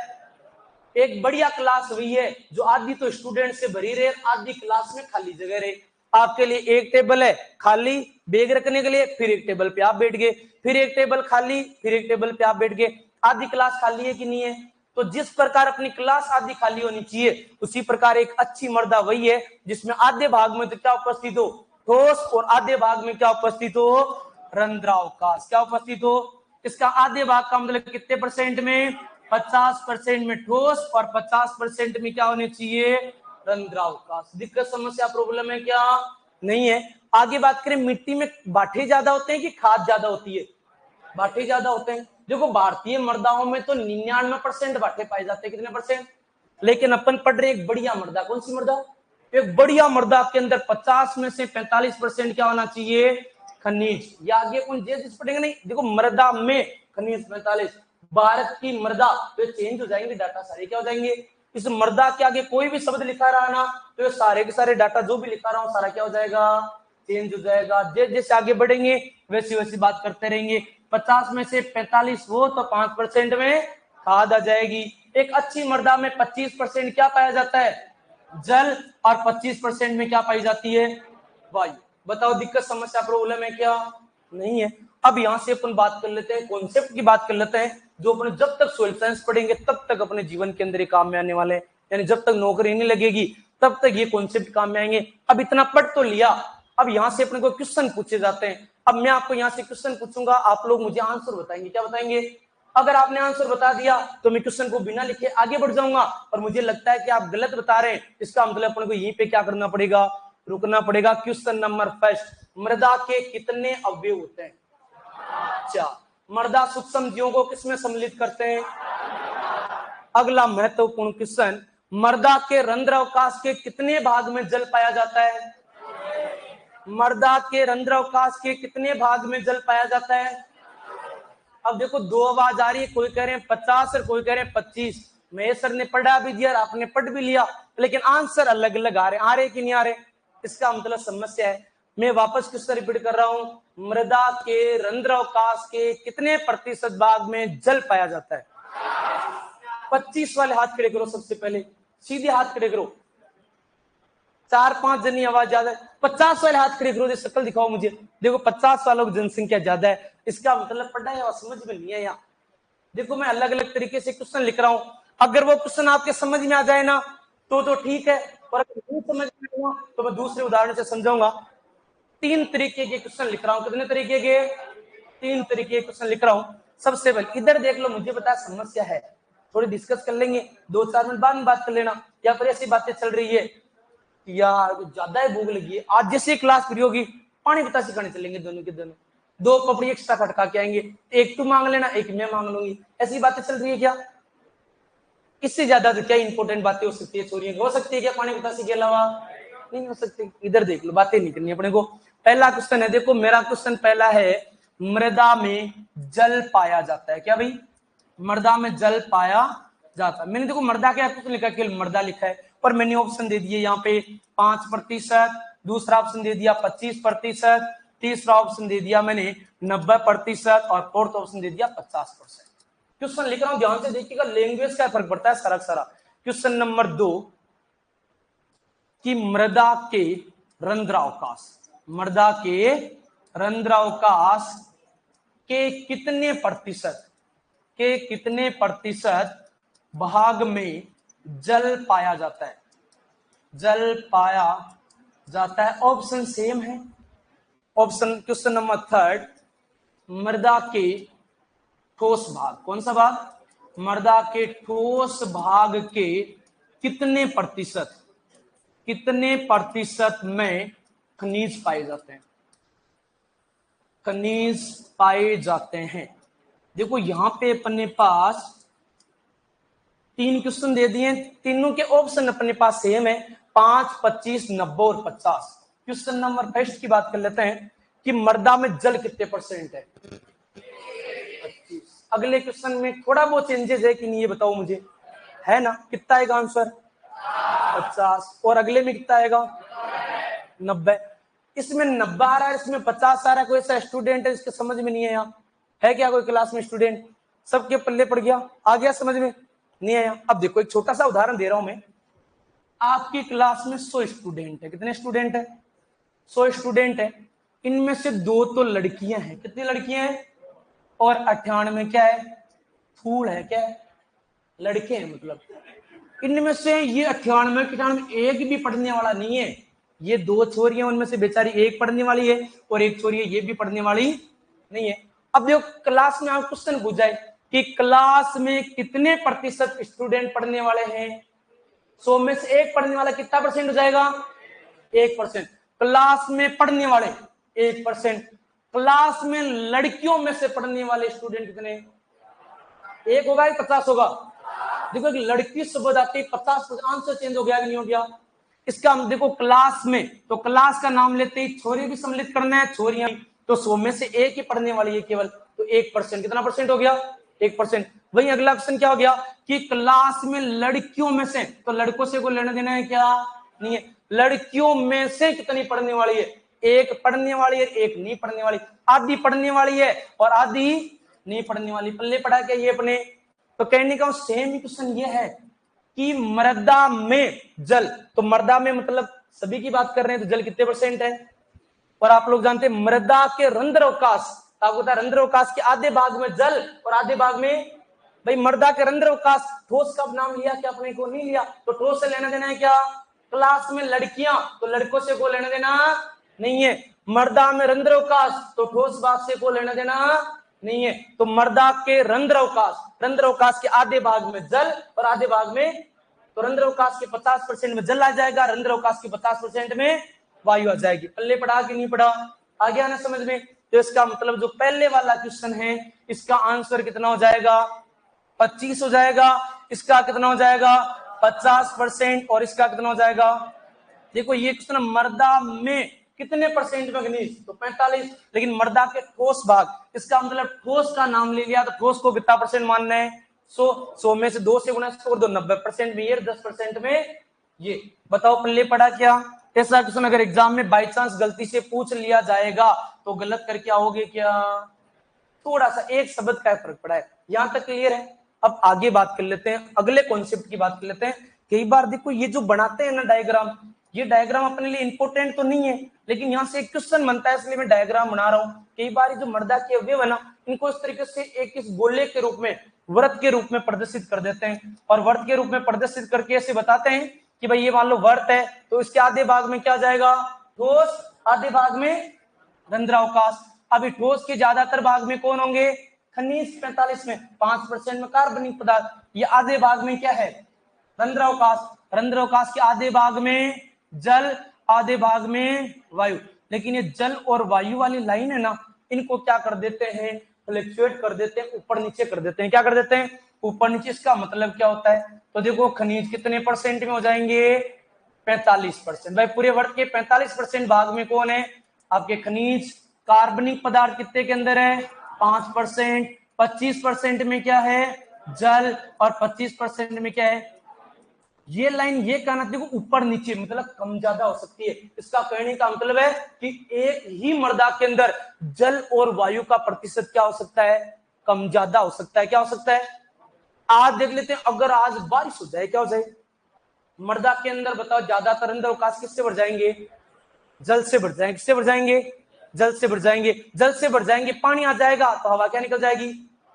एक बढ़िया क्लास वही है जो आधी तो स्टूडेंट से भरी रहे, आधी क्लास में खाली जगह रहे। आपके लिए एक टेबल है खाली बैग रखने के लिए, फिर एक टेबल पे आप बैठ गए, फिर एक टेबल खाली, फिर एक टेबल पे आप बैठ गए। आधी क्लास खाली है कि नहीं है। तो जिस प्रकार अपनी क्लास आधी खाली होनी चाहिए, उसी प्रकार एक अच्छी मृदा वही है जिसमें आधे भाग में तो क्या उपस्थित हो, ठोस, और आधे भाग में क्या उपस्थित हो, रंध्रावकाश। क्या उपस्थित हो, इसका आधे भाग का मतलब कितने परसेंट में, 50% में ठोस और 50% में क्या होने चाहिए, रंध्रावकाश। दिक्कत समस्या प्रॉब्लम है क्या, नहीं है। आगे बात करें, मिट्टी में बाठे ज्यादा होते हैं कि खाद ज्यादा होती है, बाठे ज्यादा होते हैं। देखो भारतीय मृदाओं में तो 99% बाठे पाए जाते हैं, कितने परसेंट। लेकिन अपन पढ़ रहे एक बढ़िया मृदा, कौन सी मृदा, एक बढ़िया मृदा के अंदर 50 में से 45% क्या होना चाहिए, खनिज। या आगे कौन जिस पढ़ेंगे नहीं, देखो मृदा में खनिज 45, भारत की मृदा तो चेंज हो जाएंगे, डाटा सारे क्या हो जाएंगे। इस मृदा के आगे कोई भी शब्द लिखा रहा ना तो ये सारे के सारे डाटा जो भी लिखा रहा हूं सारा क्या हो जाएगा, चेंज हो जाएगा। जैसे आगे बढ़ेंगे वैसी वैसी बात करते रहेंगे। 50 में से 45 हो तो 5% में खाद आ जाएगी। एक अच्छी मृदा में 25% क्या पाया जाता है, जल, और 25% में क्या पाई जाती है, वायु। बताओ दिक्कत समस्या प्रॉब्लम है क्या, नहीं है। अब यहां से अपन बात कर लेते हैं, कॉन्सेप्ट की बात कर लेते हैं, जो अपने जब तक सोइल साइंस पढ़ेंगे तब तक अपने जीवन के अंदर काम में आने वाले हैं, यानी जब तक नौकरी नहीं लगेगी तब तक ये कॉन्सेप्ट काम में आएंगे। अब इतना पढ़ तो लिया, अब यहां से अपने को क्वेश्चन पूछे जाते हैं। अब मैं आपको यहां से क्वेश्चन पूछूंगा, आप लोग मुझे आंसर बताएंगे। क्या बताएंगे, अगर आपने आंसर बता दिया तो मैं क्वेश्चन को बिना लिखे आगे बढ़ जाऊंगा, और मुझे लगता है कि आप गलत बता रहे हैं, इसका मतलब अपन को यहीं पे क्या करना पड़ेगा, रुकना पड़ेगा। क्वेश्चन नंबर फर्स्ट, मृदा के कितने अवयव होते हैं, अच्छा, मृदा सूक्ष्म जीवों को किसमें सम्मिलित करते हैं। अगला महत्वपूर्ण क्वेश्चन, मृदा के रंध्र अवकाश के कितने भाग में जल पाया जाता है, मृदा के रंध्र अवकाश के कितने भाग में जल पाया जाता है। अब देखो दो आवाज आ रही है, कोई कह रहे हैं 50 और कोई कह रहे हैं 25। मैं सर ने पढ़ा भी दिया, आपने पढ़ भी लिया, लेकिन आंसर अलग अलग आ रहे कि नहीं आ रहे, इसका मतलब समस्या है। मैं वापस क्वेश्चन रिपीट कर रहा हूं, मृदा के रंध्र अवकाश के कितने प्रतिशत भाग में जल पाया जाता है। 25 वाले हाथ खड़े करो, सबसे पहले सीधे हाथ खड़े करो, 4-5 जनी आवाज ज्यादा है। 50 वाले हाथ खड़े करो, शक्ल दिखाओ मुझे, देखो 50 वालों की जनसंख्या ज्यादा है, इसका मतलब पढ़ा है और समझ में नहीं है। यहाँ देखो मैं अलग अलग तरीके से क्वेश्चन लिख रहा हूं, अगर वो क्वेश्चन आपके समझ में आ जाए ना तो ठीक है, और अगर नहीं समझ में आएगा तो मैं दूसरे उदाहरण से समझाऊंगा। 3 तरीके के क्वेश्चन लिख रहा हूं, कितने तरीके के, 3 तरीके के क्वेश्चन लिख रहा हूं। सबसे पहले इधर देख लो, मुझे पता है समस्या है, थोड़ी डिस्कस कर लेंगे, 2-4 मिनट बाद में बात कर लेना, या फिर ऐसी बातें चल रही है यार ज्यादा ही भूख लगी है, आज जैसे क्लास फ्री होगी पानी पता सिखाने चलेंगे, दोनों के दोनों 2 पपड़ी एक्स्ट्रा खटका के आएंगे, एक तू मांग लेना एक मैं मांग लूंगी, ऐसी बातें चल रही है क्या, इससे ज्यादा तो क्या इंपॉर्टेंट बातें हो सकती है, चोरी हो सकती है क्या पानी पतासी के अलावा, नहीं हो सकती। इधर देख लो, बातें नहीं करनी अपने को। पहला क्वेश्चन है, देखो मेरा क्वेश्चन पहला है, मृदा में जल पाया जाता है क्या भाई, मृदा में जल पाया जाता है। मैंने देखो मृदा क्या कुछ लिखा, केवल मृदा लिखा है, और मैंने ऑप्शन दे दिए यहाँ पे 5%, दूसरा ऑप्शन दे दिया 25%, तीसरा ऑप्शन दे दिया मैंने 90%, और फोर्थ ऑप्शन दे दिया 50%। क्वेश्चन लिख रहा हूं, ध्यान से देखिएगा, लैंग्वेज का फर्क पड़ता है सारा। क्वेश्चन नंबर 2 कि मृदा के रंध्रावकाश, मृदा के रंध्रावकाश के कितने प्रतिशत भाग में जल पाया जाता है, जल पाया जाता है। ऑप्शन सेम है, ऑप्शन क्वेश्चन नंबर 3, मृदा के ठोस भाग, कौन सा भाग, मृदा के ठोस भाग के कितने प्रतिशत में खनिज पाए जाते हैं, खनिज पाए जाते हैं। देखो यहां पे अपने पास 3 क्वेश्चन दे दिए, तीनों के ऑप्शन अपने पास सेम है, 5, 25, 90 और 50। क्वेश्चन नंबर फर्स्ट की बात कर लेते हैं कि मृदा में जल कितने % है, 25। अगले क्वेश्चन में थोड़ा बहुत चेंजेस है कि नहीं ये बताओ मुझे, है ना, कितना आएगा आंसर, 50, और अगले में कितना आएगा, 90। इसमें 90 आ रहा है, इसमें 50 आ रहा है, कोई ऐसा स्टूडेंट है जिसके समझ में नहीं है, यहाँ है क्या कोई क्लास में स्टूडेंट, सबके पल्ले पड़ गया, आ गया समझ में, नहीं आया। अब देखो एक छोटा सा उदाहरण दे रहा हूं मैं, आपकी क्लास में 100 स्टूडेंट है, कितने स्टूडेंट है, 100 स्टूडेंट है, इनमें से 2 तो लड़कियां हैं, कितनी लड़कियां हैं, और 98 क्या है, फूल है, क्या है, लड़के हैं। मतलब इनमें से ये 98 एक भी पढ़ने वाला नहीं है, ये 2 छोरियां उनमें से बेचारी एक पढ़ने वाली है, और एक छोरी ये भी पढ़ने वाली नहीं है। अब देखो क्लास में आप क्वेश्चन पूछ जाए कि क्लास में कितने प्रतिशत स्टूडेंट पढ़ने वाले हैं, 100 में से एक पढ़ने वाला कितना % हो जाएगा, 1%। क्लास में पढ़ने वाले 1%, क्लास में लड़कियों में से पढ़ने वाले स्टूडेंट कितने, 1 होगा या 50 होगा। देखो एक लड़की शब्द आती 50, आंसर चेंज हो गया कि नहीं हो गया। इसका हम देखो क्लास में, तो क्लास का नाम लेते ही छोरी भी सम्मिलित करना है, छोरियां, तो 100 में से एक ही पढ़ने वाली है केवल, तो 1%, कितना % हो गया, 1%। वही अगला क्वेश्चन क्या हो गया कि क्लास में लड़कियों में से, तो लड़कों से कोई लेना देना है क्या, नहीं है, लड़कियों में से कितनी पढ़ने वाली है, एक पढ़ने वाली है, एक नहीं पढ़ने वाली, आधी पढ़ने वाली है और आधी नहीं पढ़ने वाली। पल्ले पढ़ा क्या ये अपने तो कहने का सेम क्वेश्चन ये है कि मृदा में जल, तो मृदा में मतलब सभी की बात कर रहे हैं, तो जल कितने परसेंट है? और आप लोग जानते हैं मृदा के रंध्र अवकाश, आपको पता है रंध्र अवकाश के आधे भाग में जल और आधे भाग में, भाई मृदा के रंध्र अवकाश, ठोस का नाम लिया क्या अपने को? नहीं लिया। तो ठोस से लेना देना है क्या? क्लास में लड़कियां, तो लड़कों से को लेना देना नहीं है। मृदा में रंध्र अवकाश, तो ठोस भाग से को लेना देना नहीं है। तो मृदा के रंध्र अवकाश के आधे भाग में जल और आधे भाग में, तो रंध्र अवकाश के 50% में जल आ जाएगा, रंध्र अवकाश के 50% में वायु आ जाएगी। पल्ले पढ़ा कि नहीं पढ़ा? आ गया ना समझ में? तो इसका मतलब जो पहले वाला क्वेश्चन है इसका आंसर कितना हो जाएगा? 25 हो जाएगा। इसका कितना हो जाएगा? 50%। और इसका कितना हो जाएगा? देखो ये क्वेश्चन मृदा में कितने परसेंट मैग्नीज, तो 45। लेकिन मृदा के ठोस भाग, इसका मतलब ठोस का नाम ले लिया, तो ठोस को कितना परसेंट मानना है? 100 में से 2 से गुणा कर दो, 90% में ये, 10% में ये। बताओ पल्ले पड़ा क्या? ऐसा क्वेश्चन अगर एग्जाम में बाई चांस गलती से पूछ लिया जाएगा तो गलत करके आओगे क्या? थोड़ा सा एक शब्द का फर्क पड़ा है। यहां तक क्लियर है? अब आगे बात कर लेते हैं, अगले कॉन्सेप्ट की बात कर लेते हैं। कई बार देखो ये जो बनाते हैं ना डायग्राम, ये डायग्राम अपने लिए इंपॉर्टेंट तो नहीं है, लेकिन यहाँ से एक क्वेश्चन बनता है इसलिए मैं डायग्राम बना रहा हूँ। कई बार जो मृदा के अवयव है ना, इनको इस तरीके से एक इस गोले के रूप में, वृत्त के रूप में प्रदर्शित कर देते हैं, और वृत्त के रूप में प्रदर्शित करके ऐसे बताते हैं कि भाई ये मान लो वृत्त है, तो इसके आधे भाग में क्या जाएगा? ठोस, आधे भाग में रंध्रावकाश। अभी ठोस के ज्यादातर भाग में कौन होंगे? खनिज 45 में, 5% में कार्बनिक पदार्थ। ये आधे भाग में क्या है? रंध्रावकाश। रंध्रावकाश के आधे भाग में जल, आधे भाग में वायु। लेकिन ये जल और वायु वाली लाइन है ना, इनको क्या कर देते हैं? फ्लक्चुएट कर देते हैं, ऊपर नीचे कर देते हैं। क्या कर देते हैं? ऊपर नीचे। इसका मतलब क्या होता है? तो देखो खनिज कितने परसेंट में हो जाएंगे? 45%। भाई पूरे वर्ग के 45% भाग में कौन है? आपके खनिज। कार्बनिक पदार्थ कितने के अंदर है? 5%। 25% में क्या है? जल। और 25% में क्या है? ये लाइन ये कहना, देखो ऊपर नीचे मतलब कम ज्यादा हो सकती है। इसका कहने का मतलब है कि एक ही मृदा के अंदर जल और वायु का प्रतिशत क्या हो सकता है? कम ज्यादा हो सकता है। क्या हो सकता है? आज देख लेते हैं, अगर आज बारिश हो जाए क्या हो जाए? मृदा के अंदर बताओ ज्यादातर अंदर अवकाश किससे बढ़ जाएंगे? जल से बढ़ जाएंगे। किससे बढ़ जाएंगे? जल से बढ़ जाएंगे। जल से बढ़ जाएंगे, पानी आ जाएगा तो हवा क्या निकल जाएगी?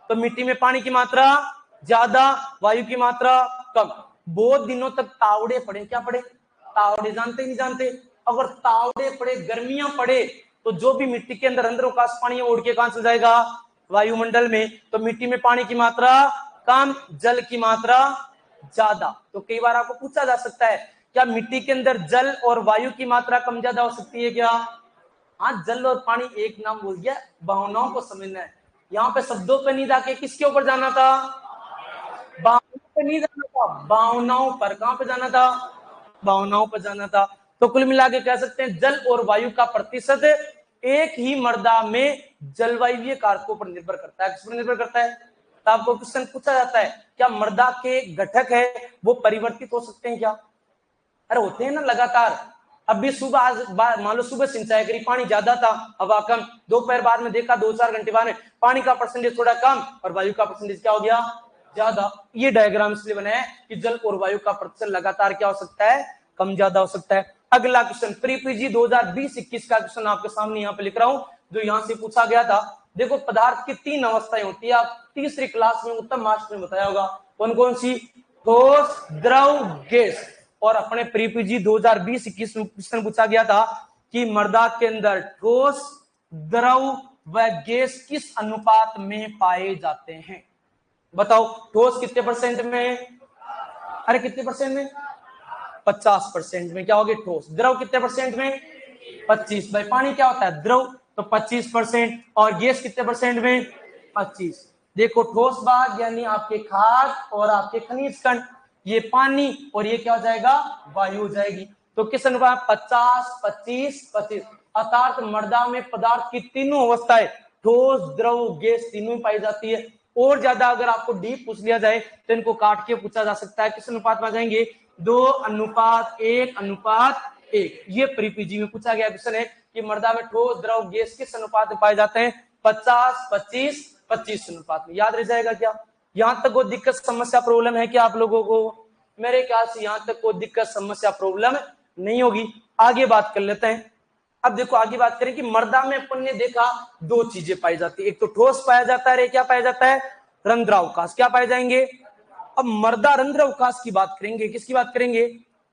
तो मिट्टी में पानी की मात्रा ज्यादा, वायु की मात्रा कम। बहुत दिनों तक तावड़े पड़े। क्या पड़े? तावड़े। जानते ही नहीं जानते? अगर तावड़े पड़े, गर्मियां पड़े, तो जो भी मिट्टी के अंदर अवकाश पानी है उड़ के कहां चल जाएगा? वायुमंडल में। तो मिट्टी में पानी की मात्रा कम, जल की मात्रा ज्यादा। तो कई बार आपको पूछा जा सकता है क्या मिट्टी के अंदर जल और वायु की मात्रा कम ज्यादा हो सकती है क्या? हाँ, जल और पानी एक नाम बोल दिया, भावनाओं को समझना है। यहाँ पे शब्दों पे नहीं जाके किसके ऊपर जाना था? भावनाओं पे नहीं जाना था, भावनाओं पर। कहां पे जाना था? भावनाओं पर जाना था। तो कुल मिला के कह सकते हैं जल और वायु का प्रतिशत एक ही मृदा में जलवायु कारकों पर निर्भर करता है। किस पर निर्भर करता है? तो आपको क्वेश्चन पूछा जाता है क्या मृदा के घटक है वो परिवर्तित हो सकते हैं क्या? अरे होते हैं ना लगातार। अब भी सुबह, आज मान लो सुबह सिंचाई करी, पानी ज्यादा था, हवा कम। दोपहर बाद में देखा 2-4 घंटे बाद में पानी का परसेंटेज थोड़ा कम और वायु का परसेंटेज क्या हो गया? ज्यादा। ये डायग्राम इसलिए बना है कि जल और वायु का प्रतिशत लगातार क्या हो सकता है? कम ज्यादा हो सकता है। अगला क्वेश्चन प्री-पीजी 2020-21 का क्वेश्चन आपके सामने यहाँ पे लिख रहा हूं, जो यहाँ से पूछा गया था। देखो पदार्थ की 3 अवस्थाएं होती है, आप तीसरी क्लास में उत्तम मास्टर ने बताया होगा। कौन कौन सी? ठोस, द्रव, गैस। और अपने प्री-पीजी 2020-21 में क्वेश्चन पूछा गया था कि मृदा के अंदर ठोस, द्रव व गैस किस अनुपात में पाए जाते हैं? बताओ ठोस कितने परसेंट में? अरे कितने परसेंट में? 50% में क्या होगी? ठोस। द्रव कितने परसेंट में? 25। भाई पानी क्या होता है? द्रव। तो 25%। और गैस कितने परसेंट में? 25। देखो ठोस भाग यानी आपके खाद और आपके खनिज कण, ये पानी, और ये क्या हो जाएगा? वायु हो जाएगी। तो किस अनुपात? 50, 25, 25। अर्थात मृदा में पदार्थ की तीनों अवस्थाएं, ठोस, द्रव, गैस, तीनों पाई जाती है। और ज्यादा अगर आपको डीप पूछ लिया जाए तो इनको काट के पूछा जा सकता है। किस अनुपात में आ जाएंगे? 2:1:1। ये प्री-पीजी में पूछा गया क्वेश्चन है कि मृदा में ठोस, द्रव, गैस किस अनुपात में पाए जाते हैं? 50, 25, 25 अनुपात में। याद रह जाएगा क्या? यहाँ तक कोई दिक्कत समस्या प्रॉब्लम है क्या आप लोगों को? मेरे ख्याल से यहाँ तक कोई दिक्कत समस्या प्रॉब्लम नहीं होगी। आगे बात कर लेते हैं। अब देखो आगे बात करें कि मर्दा में अपन ने देखा दो चीजें पाई जाती है, एक तो ठोस पाया जाता है, क्या पाया जाता है? रंध्रावकाश। क्या पाए जाएंगे? अब मर्दा रंध्रावकाश की बात करेंगे। किसकी बात करेंगे?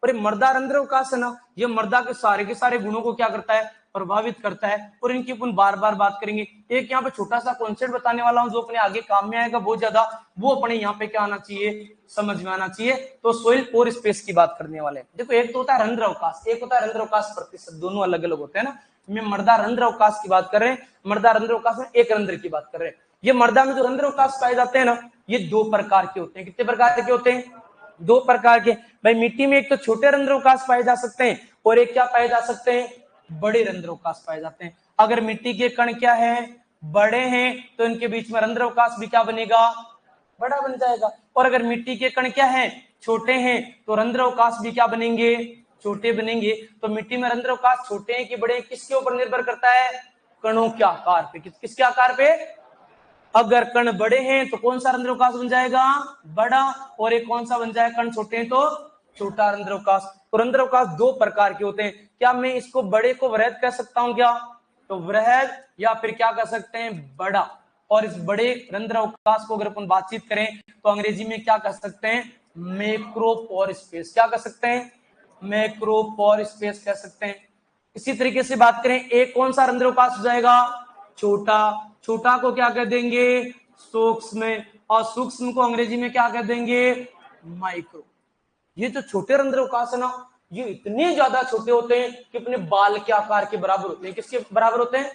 और मर्दा रंध्रावकाश है ना, ये मर्दा के सारे गुणों को क्या करता है? प्रभावित करता है। और इनकी अपन बार बार बात करेंगे। एक यहाँ पे छोटा सा कॉन्सेप्ट बताने वाला हूं जो अपने आगे काम में आएगा बहुत ज्यादा, वो अपने यहाँ पे क्या आना चाहिए? समझ में आना चाहिए। तो सोइल पोर स्पेस की बात करने वाले हैं। देखो एक तो होता है रंध्रावकाश, एक होता है रंध्रावकाश प्रतिशत, दोनों अलग अलग होते हैं ना। मैं मर्दा रंध्रावकाश की बात कर रहे हैं। मर्दा रंध्रावकाश में एक रंध्र की बात कर रहे हैं। ये मर्दा में जो रंध्रावकाश पाए जाते हैं ना, ये दो प्रकार के होते हैं। कितने प्रकार के होते हैं? दो प्रकार के। भाई मिट्टी में एक तो छोटे रंध्रावकाश पाए जा सकते हैं और एक क्या पाए जा सकते हैं? बड़े रंध्रावकाश पाए जाते हैं। अगर मिट्टी के कण क्या है? बड़े हैं तो इनके बीच में रंध्रावकाश भी क्या बनेगा? बड़ा बन जाएगा। और अगर मिट्टी के कण क्या है? छोटे हैं तो रंध्रावकाश भी क्या बनेंगे? छोटे बनेंगे। तो मिट्टी में रंध्रावकाश छोटे हैं कि बड़े हैं, किसके ऊपर निर्भर करता है? कणों के आकार पे। किसके आकार पे? अगर कण बड़े हैं तो कौन सा रंध्रावकाश बन जाएगा? बड़ा। और एक कौन सा बन जाएगा? कण छोटे हैं तो छोटा रंध्रावकाश। तो रंध्रावकाश दो प्रकार के होते हैं। क्या मैं इसको बड़े को वृहद कह सकता हूं क्या? तो वृहद, या फिर क्या कह सकते हैं? बड़ा। और इस बड़े रंध्रावकाश को अगर अपन बातचीत करें तो अंग्रेजी में क्या कह सकते हैं? Macropore space. क्या कह सकते हैं? मैक्रोपोर स्पेस कह सकते हैं। इसी तरीके से बात करें, एक कौन सा रंध्रावकाश हो जाएगा? छोटा। छोटा को क्या कह देंगे? सूक्ष्म। और सूक्ष्म को अंग्रेजी में क्या कह देंगे? माइक्रो। ये जो छोटे रंध्रावकाश है ना, ये इतने ज्यादा छोटे होते हैं कि अपने बाल के आकार के बराबर होते हैं। किसके बराबर होते हैं?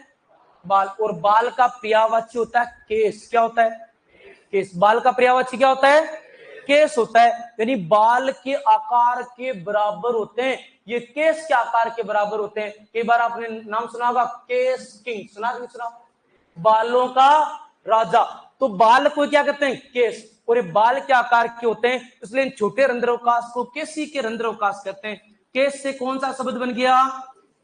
बाल। और बाल का पर्यायवाची होता है केस। क्या होता है? केस। बाल का पर्यायवाची क्या होता है? केस होता है। यानी बाल के आकार के बराबर होते हैं। ये केस के आकार के बराबर होते हैं। कई बार आपने नाम सुना होगा केस किंग। सुना कि नहीं सुना? बालों का राजा। तो बाल को क्या कहते हैं? केस। और ये बाल के आकार के होते हैं, इसलिए इन छोटे रंध्रावकाश को केसी के रंध्रावकाश कहते हैं। केस से कौन सा शब्द बन गया?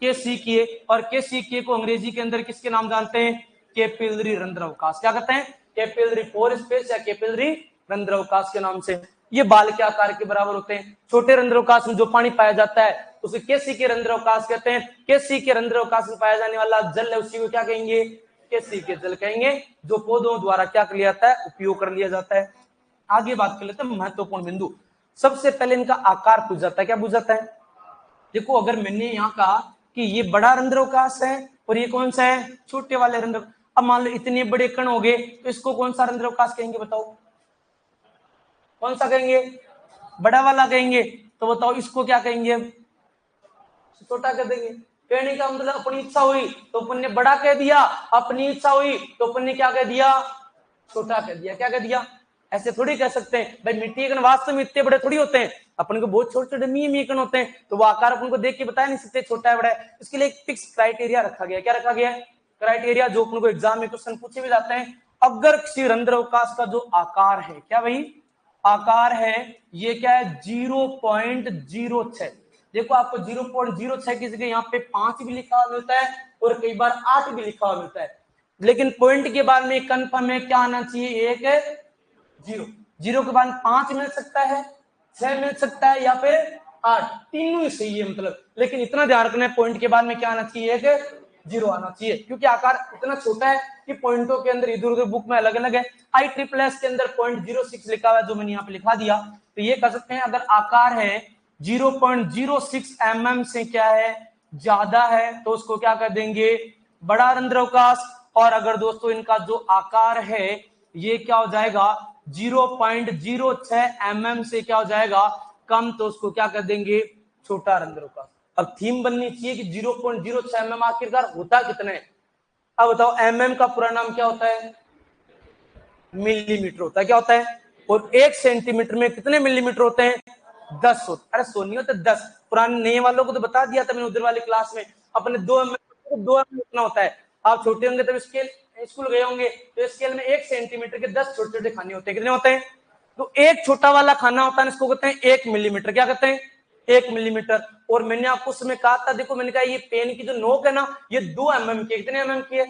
केसिकीय। और केसिकीय को अंग्रेजी के अंदर किसके नाम जानते हैं? कैपिलरी रंध्रावकाश। क्या कहते हैं? कैपिलरी पोर स्पेस या कैपिलरी रंध्रावकाश के नाम से। ये बाल के आकार के बराबर होते हैं। छोटे रंध्रावकाश में जो पानी पाया जाता है उसे केसिकीय रंध्रावकाश कहते हैं। केसिकीय रंध्रावकाश में पाया जाने वाला जल है उसी को क्या कहेंगे? केसिकीय जल कहेंगे, जो पौधों द्वारा क्या कर लिया जाता है? उपयोग कर लिया जाता है। आगे बात कर लेते हैं महत्वपूर्ण बिंदु। सबसे पहले इनका आकार पूछ जाता है। क्या पूछ जाता है? देखो अगर मैंने यहाँ कहा कि ये बड़ा रंध्रावकाश है और ये कौन सा है? छोटे वाले रंध्र। अब मान लो इतने बड़े कण हो गए तो इसको कौन सा रंध्रावकाश कहेंगे? बताओ कौन सा कहेंगे? बड़ा वाला कहेंगे। तो बताओ इसको क्या कहेंगे? छोटा कह देंगे। कहने का मतलब अपनी इच्छा हुई तो अपन ने बड़ा कह दिया, अपनी इच्छा हुई तो अपन ने क्या कह दिया? छोटा कह दिया। क्या कह दिया? ऐसे थोड़ी कह सकते हैं भाई मिट्टी कण वास्तव में इतने बड़े थोड़ी होते हैं। अपन को बहुत छोटे छोटे मी कण होते हैं, तो वो आकार अपन को देख के बता नहीं सकते छोटा है बड़ा है। इसके लिए एक फिक्स क्राइटेरिया रखा गया। क्या रखा गया? क्राइटेरिया जो अपन को एग्जाम में क्वेश्चन पूछे भी जाते हैं। अगर किसी रंध्रावकाश का जो आकार है, क्या भाई आकार है, ये क्या है? 0.06। देखो आपको 0.06 की जगह यहाँ पे 5 भी लिखा हुआ मिलता है और कई बार 8 भी लिखा हुआ मिलता है, लेकिन पॉइंट के बाद में कंफर्म है क्या आना चाहिए? एक जीरो। जीरो के बाद 5 मिल सकता है, 6 मिल सकता है या फिर 8, तीनों ही सही है मतलब। लेकिन इतना ध्यान रखना है पॉइंट के बाद में क्या आना चाहिए? एक जीरो आना चाहिए, क्योंकि आकार इतना छोटा है कि पॉइंटों के अंदर इधर उधर बुक में अलग अलग है। ISSS के अंदर 0.06 लिखा हुआ है जो मैंने यहाँ पे लिखा दिया। तो ये कह सकते हैं अगर आकार है 0.06 mm से क्या है? ज्यादा है तो उसको क्या कर देंगे? बड़ा रंध्रावकाश। और अगर दोस्तों इनका जो आकार है ये क्या हो जाएगा? 0.06 mm से क्या हो जाएगा? कम, तो उसको क्या कर देंगे? छोटा रंध्रावकाश। अब थीम बननी चाहिए कि 0.06 mm आखिरकार होता कितना है? अब बताओ mm का पूरा नाम क्या होता है? मिलीमीटर होता है। क्या होता है? और 1 सेंटीमीटर में कितने मिलीमीटर होते हैं? 10 होते। अरे सोनी होते 10। पुराने नए वालों को तो बता दिया था मैंने उधर वाली क्लास में। अपने 2 mm इतना होता है। आप छोटे होंगे तब स्केल स्कूल गए होंगे तो स्केल में 1 सेंटीमीटर के 10 छोटे छोटे खाने होते हैं। कितने होते हैं? तो एक छोटा वाला खाना होता है इसको कहते हैं 1 मिलीमीटर। क्या कहते हैं? 1 मिलीमीटर। और मैंने आपको उस समय कहा था, देखो मैंने कहा ये पेन की जो नोक है ना ये 2 mm की। कितने mm की है?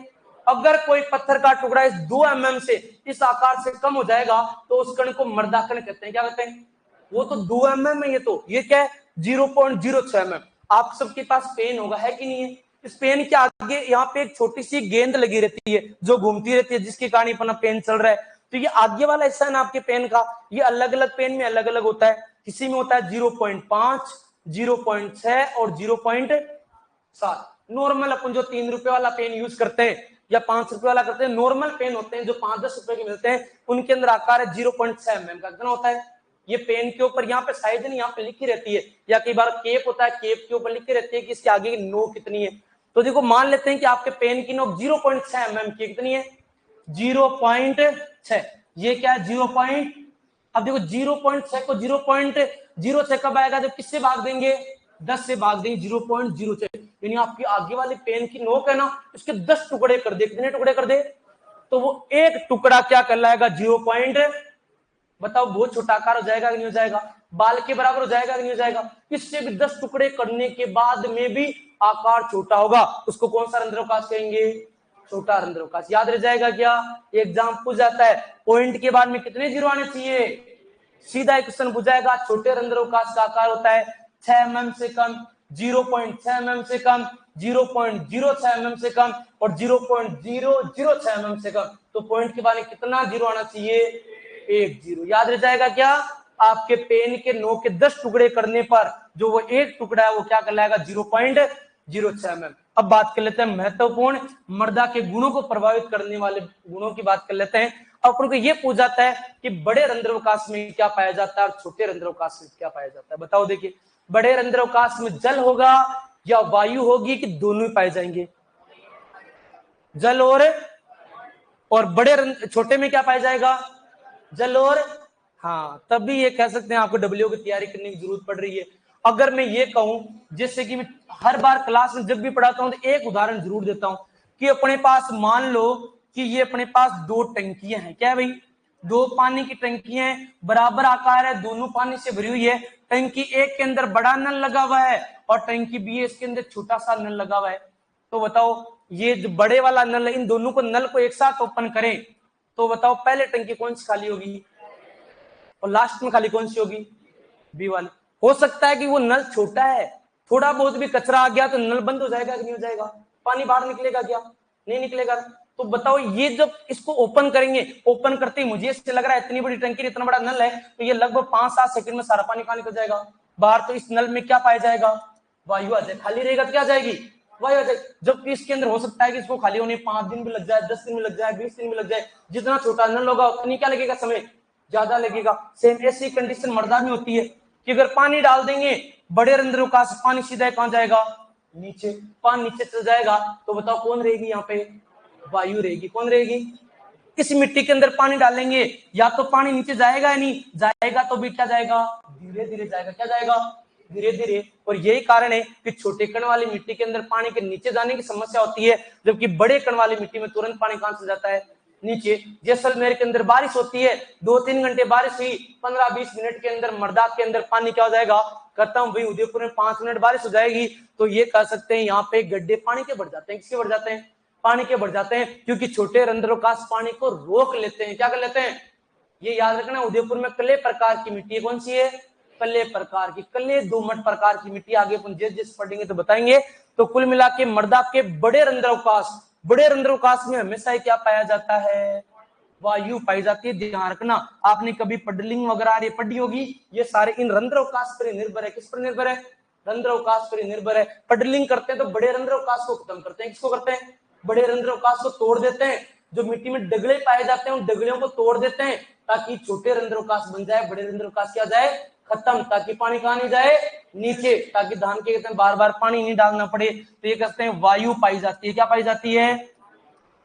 अगर कोई पत्थर का टुकड़ा इस 2 mm से इस आकार से कम हो जाएगा तो उस कण को मृदा कण कहते हैं। क्या कहते हैं? वो तो 2 mm है, ये क्या है 0.06 mm। आप सबके पास पेन होगा, है कि नहीं है? इस पेन के आगे यहाँ पे एक छोटी सी गेंद लगी रहती है जो घूमती रहती है, जिसके कारण अपना पेन चल रहा है। तो ये आगे वाला हिस्सा है ना आपके पेन का, ये अलग अलग पेन में अलग अलग होता है। किसी में होता है 0.5, 0.6 और 0.7। नॉर्मल अपन जो 3 रुपए वाला पेन यूज करते हैं या 5 रुपए वाला करते हैं, नॉर्मल पेन होते हैं जो 5-10 रुपए के मिलते हैं, उनके अंदर आकार है 0.6 mm का। कितना होता है? ये पेन के ऊपर यहाँ पे साइज नहीं, यहाँ पे लिखी रहती है, या कई बार केप होता है, केप के ऊपर लिखी रहती है कि इसके आगे की नोक कितनी है। तो देखो मान लेते हैं कि आपके पेन की नोक 0.6 mm की, कितनी है 0.6। ये क्या है 0. अब देखो 0.6 को 0.06 कब आएगा? जब किससे भाग देंगे? 10 से भाग देंगे 0.06। यानी आपकी आगे वाली पेन की नोक है ना, इसके 10 टुकड़े कर दे। कितने टुकड़े कर दे? तो वो एक टुकड़ा क्या कहलाएगा? 0. बताओ बहुत छोटा आकार हो जाएगा कि नहीं हो जाएगा? बाल के बराबर हो जाएगा कि नहीं हो जाएगा? इससे भी 10 टुकड़े करने के बाद में भी आकार छोटा होगा, उसको कौन सा रंध्रोकाश कहेंगे? छोटा रंध्रोकाश। याद रह जाएगा क्या? एग्जाम पूछ जाता है पॉइंट के बाद में कितने जीरो आने चाहिए, सीधा एक क्वेश्चन पूछ जाएगा। छोटे रंध्रोकाश का आकार होता है 6 mm से कम, 0.6 mm से कम, 0.06 mm से कम और 0.006 mm से कम। तो पॉइंट के बाद में कितना जीरो आना चाहिए? 1 जीरो। याद रह जाएगा क्या? आपके पेन के नोक के 10 टुकड़े करने पर जो वो एक टुकड़ा है वो क्या कहलाएगा? 0.06 mm। अब बात कर लेते हैं महत्वपूर्ण मृदा के गुणों को प्रभावित करने वाले गुणों की बात कर लेते हैं। अपन को ये पूछ जाता है कि बड़े रंध्रोकाश में क्या पाया जाता है और छोटे रंध्रोकाश में क्या पाया जाता है? बताओ। देखिए बड़े रंध्रोकाश में जल होगा या वायु होगी कि दोनों ही पाए जाएंगे? जल और बड़े छोटे में क्या पाया जाएगा? जल और हाँ, तभी ये कह सकते हैं आपको डब्ल्यू की तैयारी करने की जरूरत पड़ रही है। अगर मैं ये कहूं, जैसे कि मैं हर बार क्लास में जब भी पढ़ाता हूं तो एक उदाहरण जरूर देता हूं कि अपने पास मान लो कि ये अपने पास 2 टंकियां हैं। क्या है भाई? 2 पानी की टंकियां हैं, बराबर आकार है, दोनों पानी से भरी हुई है। टंकी एक के अंदर बड़ा नल लगा हुआ है और टंकी बी इसके अंदर छोटा सा नल लगा हुआ है। तो बताओ ये जो बड़े वाला नल है, इन दोनों को नल को एक साथ ओपन करें तो बताओ पहले टंकी कौन सी खाली होगी और लास्ट में खाली कौन सी होगी? बी वाली। हो सकता है कि वो नल छोटा है, थोड़ा बहुत भी कचरा आ गया तो नल बंद हो जाएगा कि नहीं हो जाएगा? पानी बाहर निकलेगा क्या? नहीं निकलेगा। तो बताओ ये जब इसको ओपन करेंगे, ओपन करते ही मुझे इससे लग रहा है इतनी बड़ी टंकी इतना बड़ा नल है तो ये लगभग 5-7 सेकंड में सारा पानी निकल जाएगा बाहर। तो इस नल में क्या पाया जाएगा? वायु आ जाए। खाली रहेगा तो क्या जाएगी? वायु आ जाए। जबकि इसके अंदर हो सकता है कि इसको खाली होने 5 दिन भी लग जाए, 10 दिन भी लग जाए, 20 दिन भी लग जाए। जितना छोटा नल होगा उतनी क्या लगेगा? समय ज्यादा लगेगा। सेम ऐसी कंडीशन मर्दा में होती है कि अगर पानी डाल देंगे बड़े रंध्रोकाश से, पानी सीधा कहां जाएगा? नीचे। पानी नीचे चल जाएगा तो बताओ कौन रहेगी यहाँ पे? वायु रहेगी। कौन रहेगी? इस मिट्टी के अंदर पानी डालेंगे या तो पानी नीचे जाएगा या नहीं जाएगा, तो भी क्या जाएगा? धीरे धीरे जाएगा। क्या जाएगा? धीरे धीरे। और यही कारण है कि छोटे कण वाली मिट्टी के अंदर पानी के नीचे जाने की समस्या होती है, जबकि बड़े कण वाली मिट्टी में तुरंत पानी कहां से जाता है? नीचे। जैसलमेर के अंदर बारिश होती है, 2-3 घंटे बारिश हुई, 15-20 मिनट के अंदर मर्दा के अंदर पानी क्या हो जाएगा? खत्म। भाई उदयपुर में 5 मिनट बारिश हो जाएगी तो ये कह सकते हैं यहाँ पे गड्ढे पानी के भर जाते हैं। किसके भर जाते हैं? पानी के भर जाते हैं, क्योंकि छोटे रंध्रोकाश पानी को रोक लेते हैं। क्या कर लेते हैं? ये याद रखना, उदयपुर में कले प्रकार की मिट्टी कौन सी है? कले प्रकार की, कले दोमट प्रकार की मिट्टी। आगे अपन जिस पढ़ेंगे तो बताएंगे। तो कुल मिला के मर्दा के बड़े रंध्रोकाश में हमेशा क्या पाया जाता है? वायु पाई जाती है। ध्यान रखना, आपने कभी पडलिंग वगैरह पढ़ी होगी, ये सारे इन रंध्रोकाश पर निर्भर है। किस पर निर्भर है? रंध्रोकाश पर निर्भर है। पडलिंग करते हैं तो बड़े रंध्रोकाश को खत्म करते हैं। किसको करते हैं? बड़े रंध्रोकाश को तोड़ देते हैं। जो मिट्टी में डगले पाए जाते हैं उन डगलियों को तोड़ देते हैं ताकि छोटे रंध्रोकाश बन जाए, बड़े रंध्रोकाश क्या जाए? खत्म। ताकि पानी कहां नहीं जाए? नीचे। ताकि धान के खेत में बार बार पानी नहीं डालना पड़े। तो ये कहते हैं वायु पाई जाती है। क्या पाई जाती है?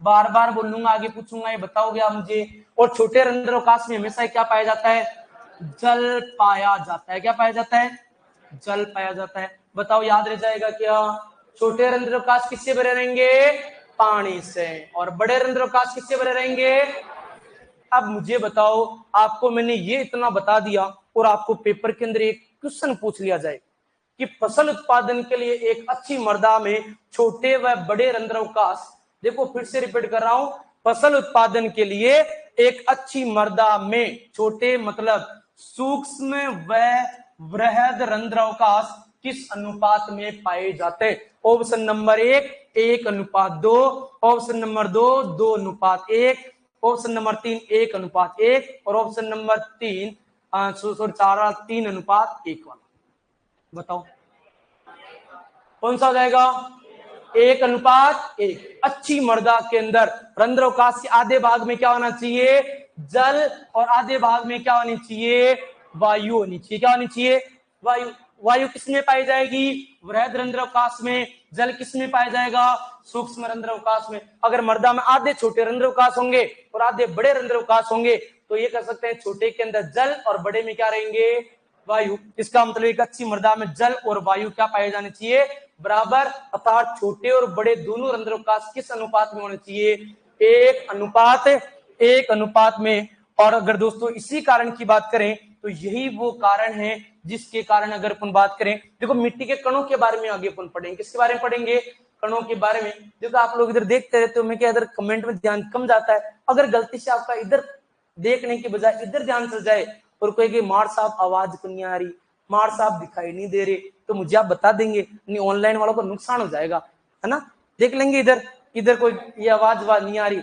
बार बार बोलूंगा, आगे पूछूंगा, ये बताओगे आप मुझे। और छोटे रंध्रोकाश में हमेशा क्या पाया जाता है? जल पाया जाता है। क्या पाया जाता है? जल पाया जाता है। बताओ याद रह जाएगा क्या? छोटे रंध्रोकाश किससे भरे रहेंगे? पानी से। और बड़े रंध्रोकाश किससे भरे रहेंगे? अब मुझे बताओ, आपको मैंने ये इतना बता दिया और आपको पेपर के अंदर एक क्वेश्चन पूछ लिया जाए कि फसल उत्पादन के लिए एक अच्छी मृदा में छोटे व बड़े रंध्रोकाश देखो फिर से रिपीट कर रहा हूं, फसल उत्पादन के लिए एक अच्छी मृदा में छोटे मतलब सूक्ष्म व वृहद रंध्रावकाश किस अनुपात में पाए जाते? Option number 1:1:2, option number 2:2:1, option number 3:1:1 और ऑप्शन नंबर 3:3:1 वाला। बताओ कौन सा हो जाएगा? 1:1। अच्छी मृदा के अंदर रंध्रावकाश के आधे भाग में क्या होना चाहिए? जल, और आधे भाग में क्या होनी चाहिए? वायु होनी चाहिए। क्या होनी चाहिए? वायु। वायु किसमें पाई जाएगी? वृहद रंध्रावकाश में। जल किसमें पाया जाएगा? सूक्ष्म रंध्रावकाश में। अगर मृदा में आधे छोटे रंध्रावकाश होंगे और आधे बड़े रंध्रावकाश होंगे तो ये कह सकते हैं छोटे के अंदर जल और बड़े में क्या रहेंगे? वायु। इसका मतलब एक अच्छी मृदा में जल और वायु क्या पाए जाने चाहिए? बराबर, अर्थात छोटे और बड़े दोनों रंध्रावकाश किस अनुपात में होने चाहिए? 1:1 में। और अगर दोस्तों इसी कारण की बात करें तो यही वो कारण है जिसके कारण अगर अपन बात करें, देखो मिट्टी के कणों के बारे में आगे अपन पढ़ेंगे। किसके बारे में पढ़ेंगे? कणों के बारे में। देखो आप लोग इधर देखते रहते हो, मैं क्या इधर कमेंट में ध्यान कम जाता है। अगर गलती से आपका इधर देखने के बजाय इधर ध्यान चल जाए और कोई कि मार साहब आवाज क्यों नहीं आ रही, मार साहब दिखाई नहीं दे रहे, तो मुझे आप बता देंगे, नहीं ऑनलाइन वालों को नुकसान हो जाएगा, है ना? देख लेंगे इधर इधर कोई ये आवाज नहीं आ रही।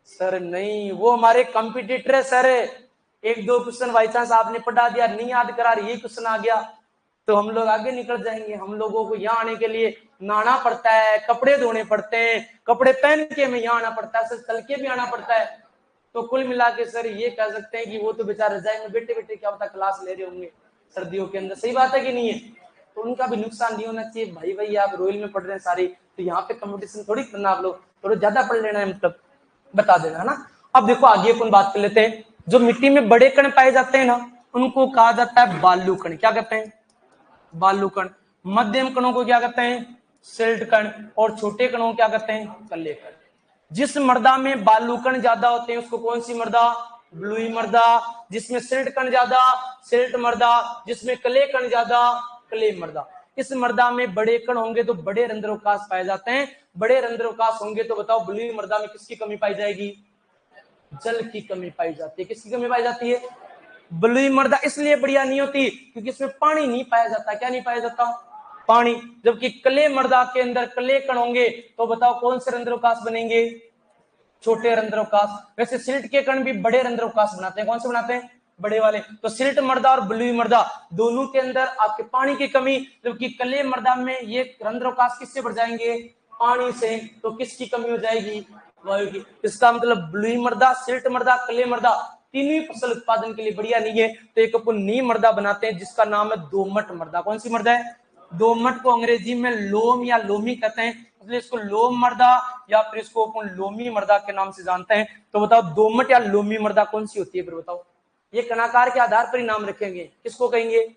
सर नहीं, वो हमारे कंपटीटर है सर। 1-2 क्वेश्चन बाई चांस आपने पढ़ा दिया, नहीं याद करा, ये क्वेश्चन आ गया तो हम लोग आगे निकल जाएंगे। हम लोगों को यहाँ आने के लिए नहाना पड़ता है, कपड़े धोने पड़ते हैं, कपड़े पहन के हमें यहाँ आना पड़ता है, सर चल के भी आना पड़ता है। तो कुल मिला के सर ये कह सकते हैं कि वो तो बेचारे रजाई में बैठे बैठे क्या पता क्लास ले रहे होंगे सर्दियों के अंदर। सही बात है कि नहीं है? तो उनका भी नुकसान नहीं होना चाहिए। भाई भाई आप रॉयल में पढ़ रहे हैं सारे, तो यहाँ पे कंपटीशन थोड़ी करना, आप लोग थोड़ा ज्यादा पढ़ लेना है, मतलब बता देना, है ना? अब देखो आगे अपन बात कर लेते हैं। जो मिट्टी में बड़े कण पाए जाते हैं ना, उनको कहा जाता है बालू कण। क्या कहते हैं? बालू कण। मध्यम कणों को क्या कहते हैं? सिल्ट कण। और छोटे कणों को क्या कहते हैं? कल्ले कण। जिस मृदा में बालू कण ज्यादा होते हैं उसको कौन सी मृदा? ब्लूई मृदा। जिसमें सिल्ट कण ज्यादा, सिल्ट मृदा। जिसमें क्ले कण ज्यादा, क्ले मृदा। इस मृदा में बड़े कण होंगे तो बड़े रंध्रावकाश पाए जाते हैं। बड़े रंध्रावकाश होंगे तो बताओ ब्लूई मृदा में किसकी कमी पाई जाएगी? जल की कमी पाई जाती है। किसकी कमी पाई जाती है? बलुई मृदा इसलिए बढ़िया नहीं होती क्योंकि इसमें पानी नहीं पाया जाता। क्या नहीं पाया जाता? पानी। जबकि क्ले मृदा के अंदर क्ले कण होंगे तो बताओ कौन से रंध्रावकाश बनेंगे? छोटे रंध्रावकाश। वैसे सिल्ट के कण भी बड़े रंध्रावकाश बनाते हैं। कौन से बनाते हैं? बड़े वाले। तो सिल्ट मृदा और बलुई मृदा दोनों के अंदर आपके पानी की कमी, जबकि क्ले मृदा में ये रंध्रावकाश किससे बढ़ जाएंगे? पानी से। तो किसकी कमी हो जाएगी? वायु की। इसका मतलब बलुई मृदा, सिल्ट मृदा, क्ले मृदा तीनों फसल उत्पादन के लिए बढ़िया नहीं है। तो एक अपन नई मृदा बनाते हैं जिसका नाम है दोमट मृदा। कौन सी मृदा है? दोमट को अंग्रेजी में लोम या लोमी कहते हैं, इसलिए इसको लोम मृदा या फिर इसको अपन लोमी मृदा के नाम से जानते हैं। तो बताओ दोमट या लोमी मृदा कौन सी होती है? फिर बताओ। ये कणाकार के आधार पर ही नाम रखेंगे। किसको कहेंगे?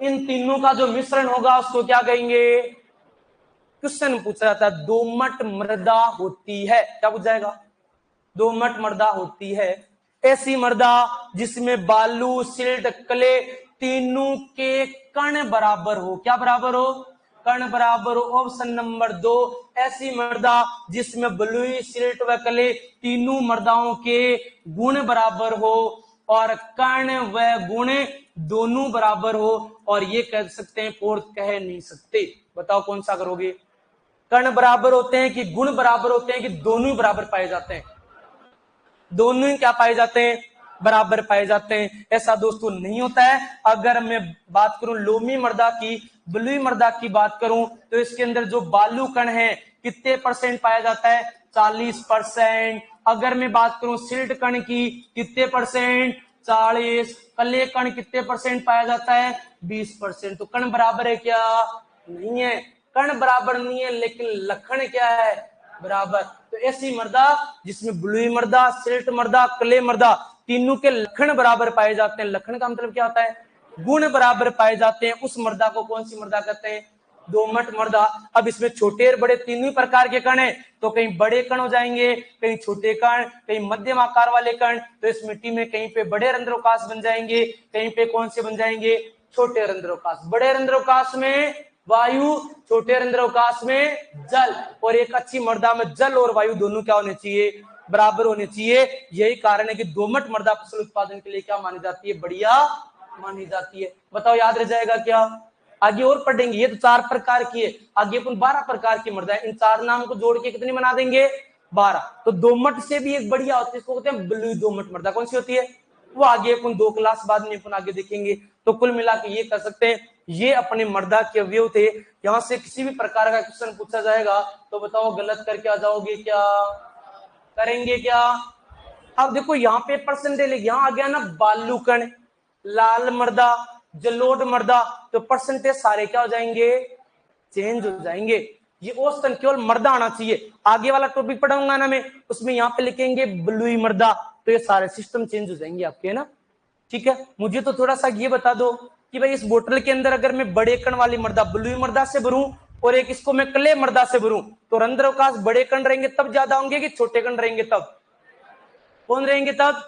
इन तीनों का जो मिश्रण होगा उसको क्या कहेंगे? क्वेश्चन पूछा जाता है दोमट मृदा होती है। क्या पूछ जाएगा? दोमट मृदा होती है ऐसी मृदा जिसमें बालू, सिल्ट, क्ले तीनों के कण बराबर हो। क्या बराबर हो? कण बराबर हो। ऑप्शन नंबर 2 ऐसी मृदा जिसमें बलुई, सिल्ट व क्ले तीनों मृदाओं के गुण बराबर हो और कण व गुण दोनों बराबर हो। और ये कह सकते हैं फोर्थ कह नहीं सकते। बताओ कौन सा करोगे? कण बराबर होते हैं कि गुण बराबर होते हैं कि दोनों बराबर पाए जाते हैं? दोनों ही क्या पाए जाते हैं? बराबर पाए जाते हैं। ऐसा दोस्तों नहीं होता है। अगर मैं बात करूं लोमी मृदा की, बलुई मृदा की बात करूं तो इसके अंदर जो बालू कण है कितने परसेंट पाया जाता है? 40%। अगर मैं बात करूं सिल्ट कण की, कितने परसेंट? 40। क्ले कण कितने परसेंट पाया जाता है? 20%। तो कण बराबर है क्या? नहीं है। कण बराबर नहीं है लेकिन लक्षण क्या है? बराबर। तो ऐसी मृदा जिसमें बलुई मृदा, सिल्ट मृदा, क्ले मृदा तीनों के लक्षण बराबर पाए जाते हैं। लक्षण का मतलब क्या होता है? गुण बराबर पाए जाते हैं। उस मृदा को कौन सी मृदा कहते हैं? दोमट मृदा। अब इसमें छोटे और बड़े तीनों प्रकार के कण है, तो कहीं बड़े कण हो जाएंगे, कहीं छोटे कण, कहीं मध्यम आकार वाले कण। तो इस मिट्टी में कहीं पे बड़े रंध्रावकाश बन जाएंगे, कहीं पे कौन से बन जाएंगे? छोटे रंध्रावकाश। बड़े रंध्रावकाश में वायु, छोटे रंध्रावकाश में जल, और एक अच्छी मृदा में जल और वायु दोनों क्या होने चाहिए, बराबर होने चाहिए। यही कारण है कि दोमट मृदा फसल उत्पादन के लिए क्या मानी जाती है, बढ़िया मानी जाती है। बताओ याद रह जाएगा क्या? आगे और पढ़ेंगे। ये तो 4 प्रकार की है, आगे अपन 12 प्रकार की मृदा है। इन 4 नाम को जोड़ के कितनी बना देंगे, 12। तो दोमट से भी एक बढ़िया होती है, इसको कहते हैं बलुई दोमट मृदा। कौन सी होती है वो आगे अपन 2 क्लास बाद में अपन आगे देखेंगे। तो कुल मिला के ये कर सकते हैं, ये अपने मृदा के अवयव थे। यहां से किसी भी प्रकार का क्वेश्चन पूछा जाएगा तो बताओ गलत करके आ जाओगे क्या, करेंगे क्या? अब देखो यहाँ पे परसेंटेज, यहाँ आ गया ना बालू कण, लाल मृदा, जलोढ़ मृदा, तो परसेंटेज सारे क्या हो जाएंगे, चेंज हो जाएंगे। ये औसतन केवल मृदा आना चाहिए। आगे वाला टॉपिक पढ़ाऊंगा ना मैं, उसमें यहाँ पे लिखेंगे बलुई मृदा, तो ये सारे सिस्टम चेंज हो जाएंगे आपके, है ना। ठीक है, मुझे तो थोड़ा सा ये बता दो कि भाई इस बोतल के अंदर अगर मैं बड़े कण वाली मृदा बलुई मृदा से भरूं और एक इसको मैं क्ले मृदा से भरूं, तो रंध्रावकाश बड़े कण रहेंगे तब ज्यादा होंगे कि छोटे कण रहेंगे तब? कौन रहेंगे तब?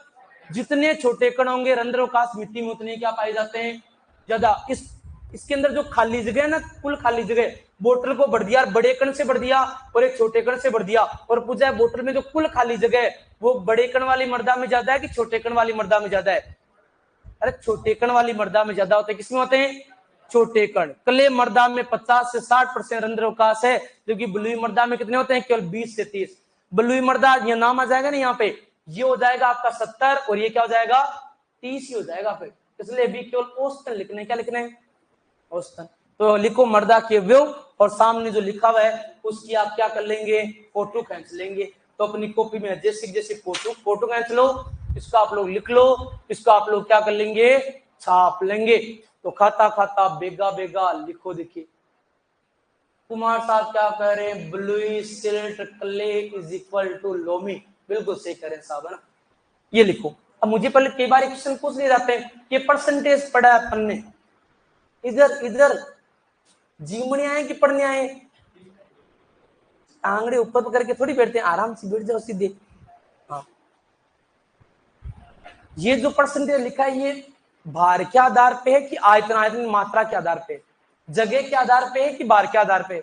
जितने छोटे कण होंगे रंध्रावकाश मिट्टी में उतने क्या पाए जाते हैं, ज्यादा। इसके अंदर जो खाली जगह है ना, कुल खाली जगह, बोतल को भर दिया, बड़े कण से भर दिया और एक छोटे कण से भर दिया, और पूछा बोतल में जो कुल खाली जगह है वो बड़े कण वाली मृदा में ज्यादा है कि छोटे कण वाली मृदा में ज्यादा है? अरे छोटे कण वाली मृदा में ज्यादा होते हैं। किसमें होते हैं? छोटे कण। क्ले मृदा में 50 से 60% रंध्रावकाश है, जबकि बलुई मृदा में कितने होते हैं, केवल 20 से 30। बलुई मृदा ये नाम आ जाएगा ना यहाँ पे, ये हो जाएगा आपका 70 और ये क्या हो जाएगा 30 ही हो जाएगा फिर। इसलिए भी केवल औसतन लिखना है। क्या लिखना है? औसतन। तो लिखो मृदा के व्यव, और सामने जो लिखा हुआ है उसकी आप क्या कर लेंगे, फोटो खींच लेंगे। तो अपनी कॉपी में जैसे जैसे फोटो खींच लो, इसको आप लोग लिख लो, इसको आप लोग क्या कर लेंगे, छाप लेंगे। तो खाता खाता बेगा बेगा लिखो। देखिए कुमार साहब क्या कह रहे हैं, bluey silt clay is equal to loamy. बिल्कुल सही कह रहे हैं साहब, है ना। ये लिखो। अब मुझे पहले कई बार क्वेश्चन पूछ ले जाते हैं, ये परसेंटेज पढ़ा है अपन ने, इधर इधर जीवने आए कि पढ़ने आए? आंगड़े ऊपर करके थोड़ी बैठते हैं, आराम से बैठ जाओ सीधे। हाँ, ये जो परसेंटेज लिखा है ये भार के आधार पे है कि आयतन, आयतन मात्रा के आधार पे, जगह के आधार पे है कि भार के आधार पे?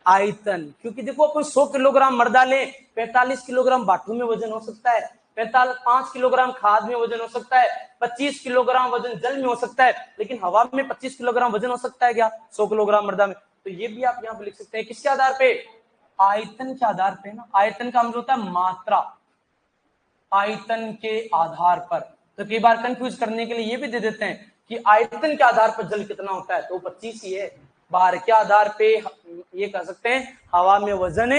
आयतन। क्योंकि देखो अपन 100 किलोग्राम मृदा लें, 45 किलोग्राम बाटू में वजन हो सकता है, 5 किलोग्राम खाद में वजन हो सकता है, 25 किलोग्राम वजन जल में हो सकता है, लेकिन हवा में 25 किलोग्राम वजन हो सकता है क्या 100 किलोग्राम मृदा में? तो ये भी आप यहाँ पे लिख सकते हैं। किसके आधार पे? आयतन के आधार पे ना। आयतन का मतलब होता है मात्रा, आयतन के आधार पर। तो कई बार कंफ्यूज करने के लिए ये भी दे देते हैं कि आयतन के आधार पर जल कितना होता है, तो 25 ही है। भार के आधार पे ये कह सकते हैं हवा में वजन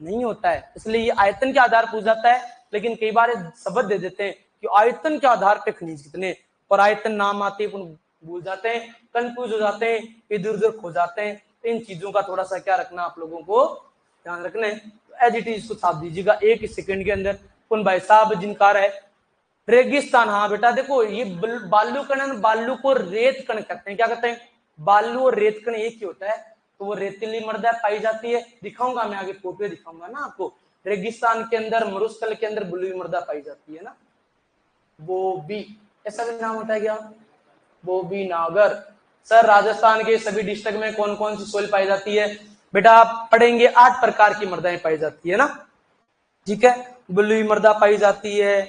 नहीं होता है, इसलिए ये आयतन के आधार पूछ जाता है। लेकिन कई बार शब्द दे देते हैं कि आयतन के आधार पे खनिज कितने, और आयतन नाम आते भूल जाते हैं, कंफ्यूज हो जाते हैं, इधर उधर खो जाते हैं। इन चीजों का थोड़ा सा क्या रखना, आप लोगों को ध्यान रखना है। एज इट इज को छाप दीजिएगा 1 सेकंड के अंदर। कौन भाई साहब जिनकार है रेगिस्तान? हाँ बेटा देखो ये बालू कण, बालू को रेत कण कहते हैं। क्या कहते हैं? बालू और रेत कण एक ही होता है, तो वो रेतीली मृदा पाई जाती है। दिखाऊंगा मैं आगे, फोटो दिखाऊंगा ना आपको। रेगिस्तान के अंदर, मरुस्थल के अंदर बलुई मृदा पाई जाती है ना। वो भी ऐसा भी नाम होता है क्या? वो भी नागर। सर राजस्थान के सभी डिस्ट्रिक्ट में कौन कौन सी सोइल पाई जाती है? बेटा आप पढ़ेंगे 8 प्रकार की मृदाएं पाई जाती है ना। ठीक है, बलुई मृदा पाई जाती है।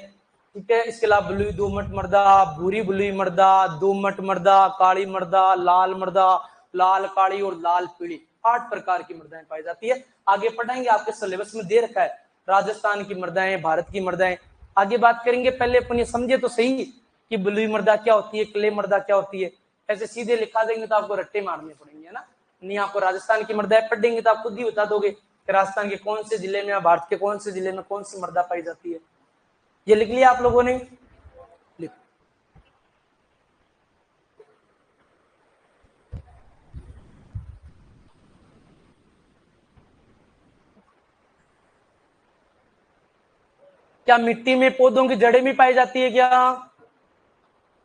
ठीक है, इसके अलावा बलुई दोमट मृदा, भूरी बलुई मृदा, दोमट मृदा, काली मृदा, लाल मृदा, लाल काली और लाल पीली, 8 प्रकार की मृदाएं पाई जाती है। आगे पढ़ेंगे, आपके सिलेबस में दे रखा है राजस्थान की मृदाएं, भारत की मृदाएं। आगे बात करेंगे, पहले अपन ये समझे तो सही कि बलुई मृदा क्या होती है, क्ले मृदा क्या होती है। ऐसे सीधे लिखा देंगे तो आपको रट्टे मारने पड़ेंगे, है ना। नहीं आपको राजस्थान की मृदाएं पढ़ देंगे तो आप खुद ही बता दोगे कि राजस्थान के कौन से जिले में या भारत के कौन से जिले में कौन सी मृदा पाई जाती है। ये लिख लिया आप लोगों ने? लिख। क्या मिट्टी में पौधों की जड़ें भी पाई जाती है क्या?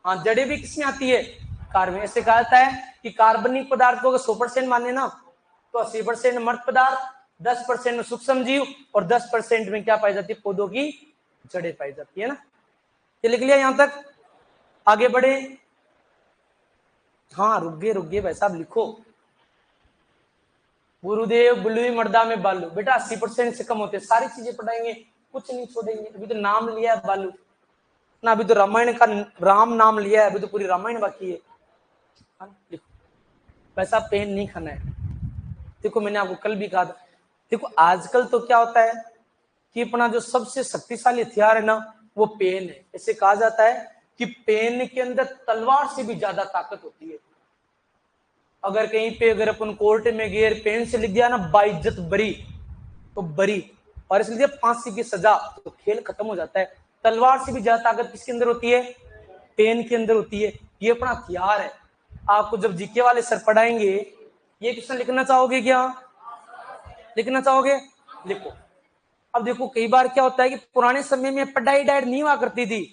हाँ, जड़ें भी किसमें आती है? कार्बन। ऐसे कहा जाता है कि कार्बनिक पदार्थ को 100% माने ना, तो 80% मृत पदार्थ, 10% में सूक्ष्म जीव और 10% में क्या पाई जाती है? पौधों की जड़ें पाई जाती है ना। ये लिख लिया यहां तक? आगे बढ़े। हाँ रुक गए भाई साहब, लिखो। गुरुदेव बुलवी मर्दा में बालू, बेटा 80% से कम होते, सारी चीजें पढ़ाएंगे, कुछ नहीं छोड़ेंगे। अभी तो नाम लिया है बालू ना, अभी तो रामायण का राम नाम लिया है, अभी तो पूरी रामायण बाकी है। वैसा पेन नहीं खाना है। देखो मैंने आपको कल भी कहा था, देखो आजकल तो क्या होता है कि अपना जो सबसे शक्तिशाली हथियार है ना वो पेन है। ऐसे कहा जाता है कि पेन के अंदर तलवार से भी ज्यादा ताकत होती है। अगर कहीं पे अगर अपन कोर्ट में गए पेन से लिख दिया ना बाइज्जत बरी, तो बरी, और इसलिए फांसी की सजा, तो खेल खत्म हो जाता है। तलवार से भी ज्यादा ताकत किसके अंदर होती है? पेन के अंदर होती है। ये अपना हथियार है। आपको जब जीके वाले सर पढ़ाएंगे, ये क्वेश्चन लिखना चाहोगे क्या? लिखना चाहोगे? लिखो। अब देखो कई बार क्या होता है कि पुराने समय में पढ़ाई डाइट नहीं हुआ करती थी।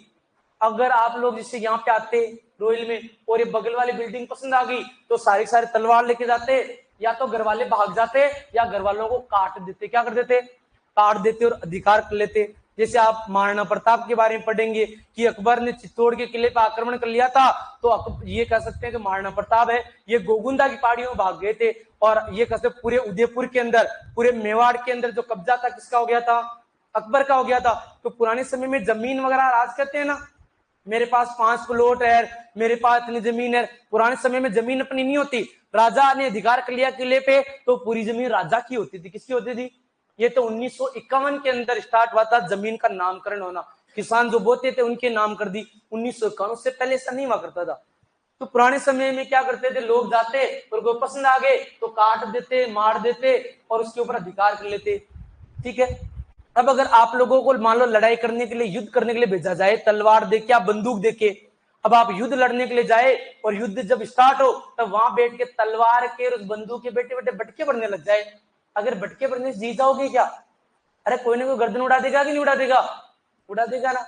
अगर आप लोग जिससे यहाँ पे आते रोयल में और ये बगल वाली बिल्डिंग पसंद आ गई तो सारी सारी तलवार लेके जाते, या तो घर वाले भाग जाते या घर वालों को काट देते। क्या कर देते? काट देते और अधिकार कर लेते। जैसे आप महाराणा प्रताप के बारे में पढ़ेंगे कि अकबर ने चित्तौड़ के किले पर आक्रमण कर लिया था, तो ये कह सकते हैं कि महाराणा प्रताप है ये गोगुंदा की पहाड़ियों में भाग गए थे, और ये कह सकते पूरे उदयपुर के अंदर, पूरे मेवाड़ के अंदर जो कब्जा था किसका हो गया था? अकबर का हो गया था। तो पुराने समय में जमीन वगैरह राज कहते हैं ना, मेरे पास 5 प्लॉट है, मेरे पास इतनी जमीन है। पुराने समय में जमीन अपनी नहीं होती, राजा ने अधिकार कर लिया किले पे तो पूरी जमीन राजा की होती थी। किसकी होती थी? ये तो 1951 के अंदर स्टार्ट हुआ था जमीन का नामकरण होना। किसान जो बोते थे उनके नाम कर दी 1951, से पहले ऐसा नहीं हुआ करता था। तो पुराने समय में क्या करते थे, लोग जाते और कोई पसंद आ गए तो काट देते, मार देते और उसके ऊपर अधिकार कर लेते। ठीक है। अब अगर आप लोगों को मान लो लड़ाई करने के लिए, युद्ध करने के लिए भेजा जाए तलवार देके या बंदूक देके, अब आप युद्ध लड़ने के लिए जाए और युद्ध जब स्टार्ट हो तब वहां बैठ के तलवार के और उस बंदूक के बैठे बैठे बटके पड़ने लग जाए, अगर बटके पड़ने से जीत जाओगे क्या? अरे कोई ना कोई गर्दन उड़ा देगा कि नहीं उड़ा देगा? उड़ा देगा ना।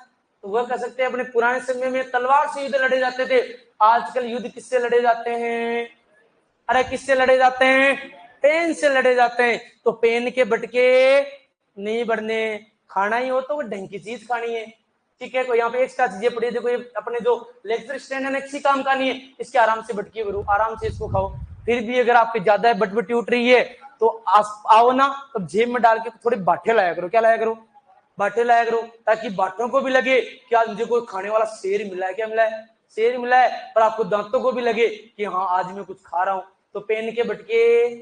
तो वह कह सकते हैं अपने पुराने समय में तलवार से युद्ध लड़े जाते थे। आजकल युद्ध किससे लड़े जाते हैं? अरे किससे लड़े जाते हैं? पेन से लड़े जाते हैं। तो पेन के बटके नहीं बढ़ने, खाना ही हो तो वो ढंग की चीज खानी है। ठीक है। कोई यहाँ पे एक्स्ट्रा चीजें पड़ी, देखो ये अपने जो लेक्चर स्टैंड है ना किसी काम का नहीं है, इसके आराम से बटके भरो, आराम से इसको खाओ। फिर भी अगर आपकी ज्यादा बटबटी उठ रही है तो आओ ना, तो जेब में डाल के थोड़े बाटे लाया करो। क्या लाया करो? बाटे लाया करो, ताकि बाटों को भी लगे कि आज मुझे कोई खाने वाला शेर मिला है। क्या मिला है? शेर मिला है। और आपको दांतों को भी लगे कि हाँ आज मैं कुछ खा रहा हूं। तो पेन के बटके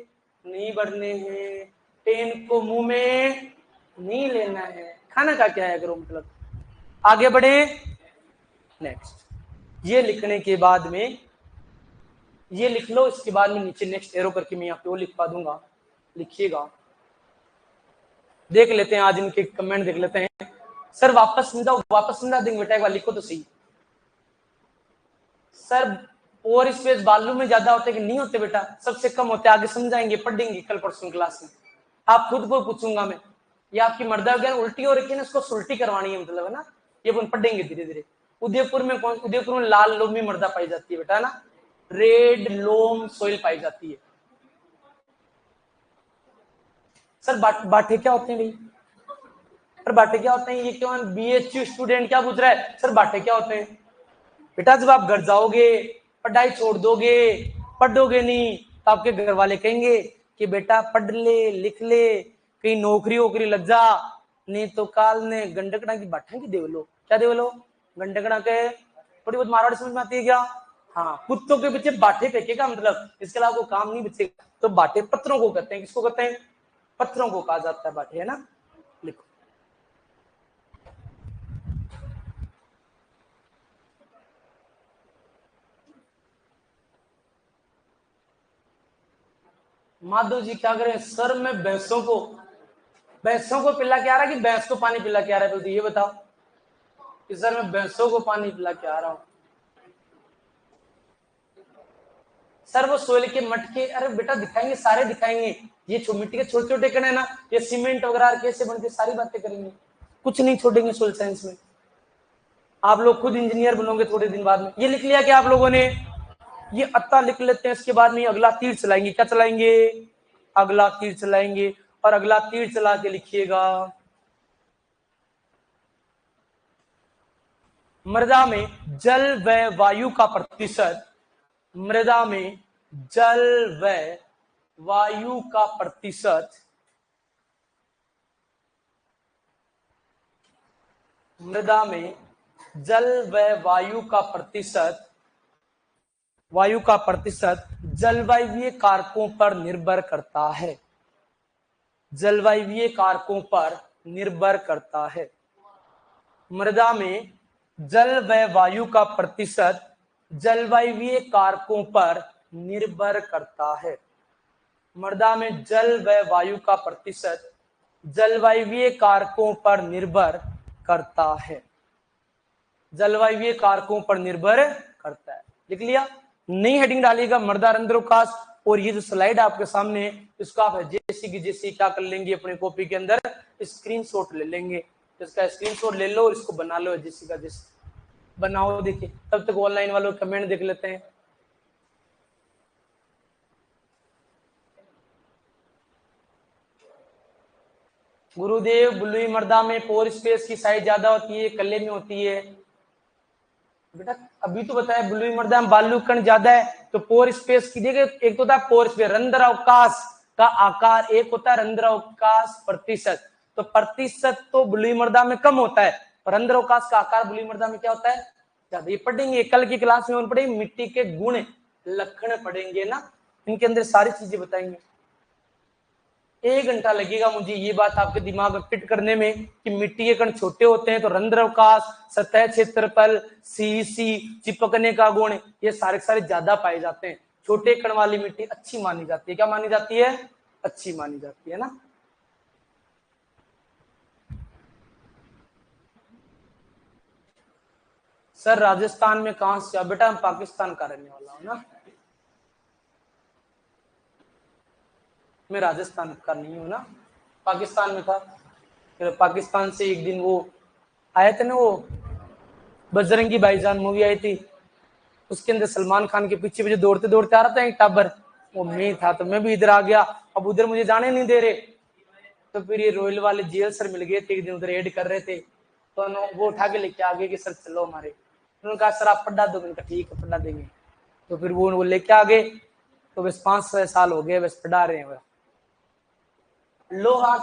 नहीं बढ़ने हैं, पेन को मुंह में नहीं लेना है, खाना का क्या है करो। मतलब आगे बढ़े। नेक्स्ट ये लिखने के बाद में ये लिख लो, इसके बाद में नीचे नेक्स्ट एरो करके मैं यहाँ पे वो लिखवा दूंगा, लिखिएगा। देख लेते हैं आज इनके कमेंट देख लेते हैं। सर वापस समझाओ, वापस समझा देंगे बेटा, एक बार लिखो तो सही। सर और स्पेस बालू में ज्यादा होते कि नहीं होते बेटा? सबसे कम होते। आगे समझाएंगे, पढ़ेंगे कल परसों क्लास में। आप खुद को पूछूंगा मैं, ये आपकी मर्दा वगैरह उल्टी हो रखी है ना, इसको सुल्टी करवानी है मतलब, है ना। ये अपन पढ़ेंगे धीरे धीरे। उदयपुर में उदयपुर में लाल लोमी मर्दा पाई जाती है बेटा, ना रेड लोम सोइल पाई जाती है। सर बाटे क्या होते हैं भाई? सर बाटे क्या होते हैं? ये क्यों बीएचयू स्टूडेंट क्या पूछ रहा है? सर बाटे क्या होते हैं? बेटा जब आप घर जाओगे, पढ़ाई छोड़ दोगे, पढ़ोगे नहीं, तो आपके घर वाले कहेंगे कि बेटा पढ़ ले, लिख ले, कहीं नौकरी वोकरी लग जा, नहीं तो काल ने गंडकड़ा की बाठा की देवलो। क्या देवलो? गंडकड़ा के। थोड़ी बहुत मारवाड़ी समझ में आती है क्या? हाँ, कुत्तों के पीछे बाटे फेंकेगा मतलब, इसके अलावा कोई काम नहीं बचेगा। तो बाटे पत्थरों को कहते हैं। किसको कहते हैं? पत्थरों को कहा जाता है बाटे, है ना। लिखो। माधव जी क्या करें? सर मैं भैंसों को पिला के आ रहा कि भैंस को पानी पिला के आ रहा है? तो ये बताओ कि सर मैं भैंसों को पानी पिला के आ रहा हूँ। सर वो सोयल के मटके, अरे बेटा दिखाएंगे, सारे दिखाएंगे। ये मिट्टी के छोटे छोटे कण है ना, ये सीमेंट वगैरह कैसे बनते, सारी बातें करेंगे, कुछ नहीं छोड़ेंगे सोयल साइंस में। आप लोग खुद इंजीनियर बनोगे थोड़े दिन बाद में। ये लिख लिया क्या आप लोगों ने? ये अत्ता लिख लेते हैं। इसके बाद में अगला तीर चलाएंगे। क्या चलाएंगे? अगला तीर चलाएंगे। और अगला तीर चला के लिखिएगा, मृदा में जल व वायु का प्रतिशत, मृदा में जल व वायु का प्रतिशत मृदा में जल व वायु का प्रतिशत जलवायुवीय कारकों पर निर्भर करता है। जलवायुवीय कारकों पर निर्भर करता है। मृदा में जल व वायु का प्रतिशत जलवायुवीय कारकों पर निर्भर करता है। मृदा में जल व वायु का प्रतिशत जलवायुवीय कारकों पर निर्भर करता है। जलवायुवीय कारकों पर निर्भर करता है। लिख लिया। नई हेडिंग डालिएगा मृदा रंध्रोकाश। और ये जो स्लाइड आपके सामने है इसका आप जैसी की जैसी क्या कर लेंगे अपने कॉपी के अंदर स्क्रीनशॉट ले लेंगे। इसका स्क्रीनशॉट ले लो और इसको बना लो जैसी का जैसी बनाओ। देखिए तब तक ऑनलाइन वालों कमेंट देख लेते हैं। गुरुदेव बलुई मृदा में पोर स्पेस की साइज ज्यादा होती है, कल्ले में होती है। बेटा अभी तो बताया बलुई मृदा में बालू कण ज्यादा है तो पोर स्पेस की देखिए एक तो होता है पोर स्पेस रंध्र अवकाश का आकार, एक होता है रंध्र अवकाश प्रतिशत। तो प्रतिशत तो बलुई मृदा में कम होता है और रंध्र अवकाश का आकार बलुई मृदा में क्या होता है ज्यादा। ये पढ़ेंगे कल की क्लास में पढ़ेंगे मिट्टी के गुण लक्षण पढ़ेंगे ना, इनके अंदर सारी चीजें बताएंगे। 1 घंटा लगेगा मुझे ये बात आपके दिमाग में फिट करने में कि मिट्टी के कण छोटे होते हैं तो रंध्र अवकाश, सतह क्षेत्रफल, सीसी, चिपकने का गुण ये सारे ज्यादा पाए जाते हैं। छोटे कण वाली मिट्टी अच्छी मानी जाती है। क्या मानी जाती है? अच्छी मानी जाती है ना। सर राजस्थान में कहां से? बेटा हम पाकिस्तान का रहने वाला हूं ना, मैं राजस्थान का नहीं हूं ना, पाकिस्तान में था। फिर पाकिस्तान से एक दिन वो आए थे ना, वो बजरंगी भाईजान मूवी आई थी, उसके अंदर सलमान खान के पीछे पीछे दौड़ते दौड़ते आ रहा था एक टाबर, वो मैं था तो मैं भी इधर आ गया। अब उधर मुझे जाने नहीं दे रहे तो फिर ये रॉयल वाले जेल सर मिल गए थे, एक दिन उधर एड कर रहे थे तो वो उठा के लेके आ गए कि सर चलो हमारे। उन्होंने कहा सर आप पढ़ा दो, मैंने कहा ठीक है पढ़ा देंगे। तो फिर वो लेके आ गए तो बस 5-6 साल हो गए बस पढ़ा रहे हैं। लोहार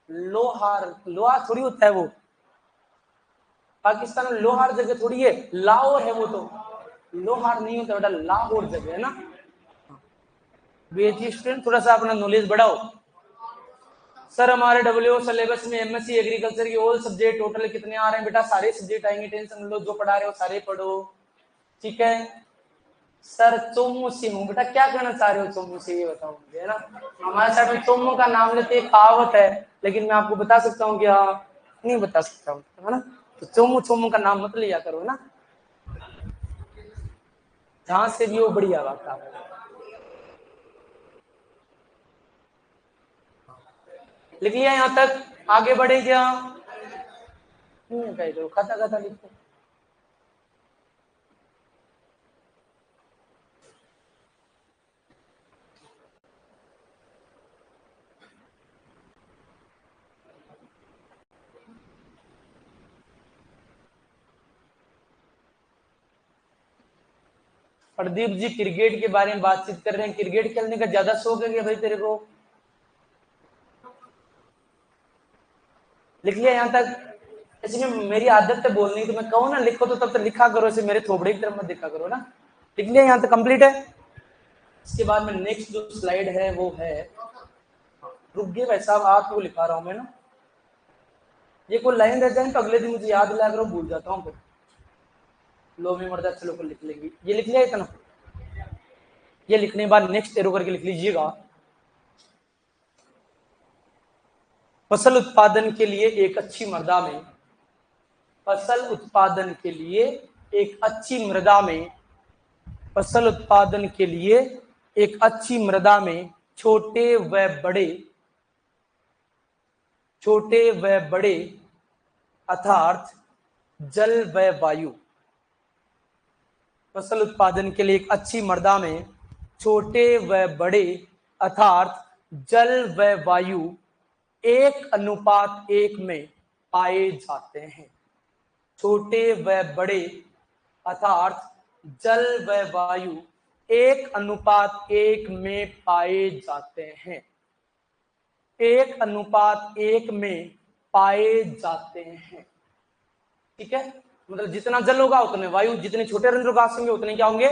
लोहार लोहार थोड़ी होता है वो, पाकिस्तान में लोहार जगह थोड़ी है, लाहौर है वो तो, लोहार नहीं होता बेटा, लाहौर जगह है ना। बीएचई स्टूडेंट थोड़ा सा अपना नॉलेज बढ़ाओ। सर हमारे डब्ल्यू सिलेबस में एमएससी एग्रीकल्चर की ऑल सब्जेक्ट टोटल कितने आ रहे हैं? बेटा सारे सब्जेक्ट आएंगे, टेंशन लो, जो पढ़ा रहे हो सारे पढ़ो, ठीक है। सर चोमू सिमू, बेटा क्या कहना चाह रहे हो चोमू से ये बताओ मुझे, है ना। हमारे साथ में चोमू का नाम लेते एक कहावत है, लेकिन मैं आपको बता सकता हूँ कि हाँ नहीं बता सकता हूँ, है ना। तो चोमू चोमू का नाम मत लिया करो ना, जहां से भी वो बढ़िया बात है। लिख लिया यहाँ तक? आगे बढ़े क्या? खाता खाता लिखो। प्रदीप जी क्रिकेट के बारे में बातचीत कर रहे हैं, क्रिकेट खेलने का ज्यादा शौक है क्या भाई तेरे को? लिख लिया यहाँ तक? ऐसे में मेरी आदत है बोलनी, तो मैं कहूँ ना लिखो तो तब तक लिखा करो, ऐसे मेरे थोबड़े की तरफ मत देखा करो ना। लिख लिया यहाँ तक? कंप्लीट है। इसके बाद में नेक्स्ट जो स्लाइड है वो है, रुक गए भाई साहब आपको लिखा रहा हूं मैं ना, ये कोई लाइन रह जाए तो अगले दिन मुझे याद दिला कर भूल जाता हूँ। लो में मर्दा चलो कर लिख लेंगे। ये लिख लिया इतना? ये लिखने के बाद नेक्स्ट एरो करके लिख लीजिएगा। फसल उत्पादन के लिए एक अच्छी मृदा में, फसल उत्पादन के लिए एक अच्छी मृदा में, फसल उत्पादन के लिए एक अच्छी मृदा में छोटे व बड़े अर्थात जल व वायु, फसल उत्पादन के लिए एक अच्छी मृदा में छोटे व बड़े अर्थात जल व वायु 1:1 में पाए जाते हैं। छोटे व बड़े अर्थात जल व वायु 1:1 में पाए जाते हैं, 1:1 में पाए जाते हैं। ठीक है, मतलब जितना जल होगा उतने वायु, जितने छोटे रंध्रोगास होंगे उतने क्या होंगे,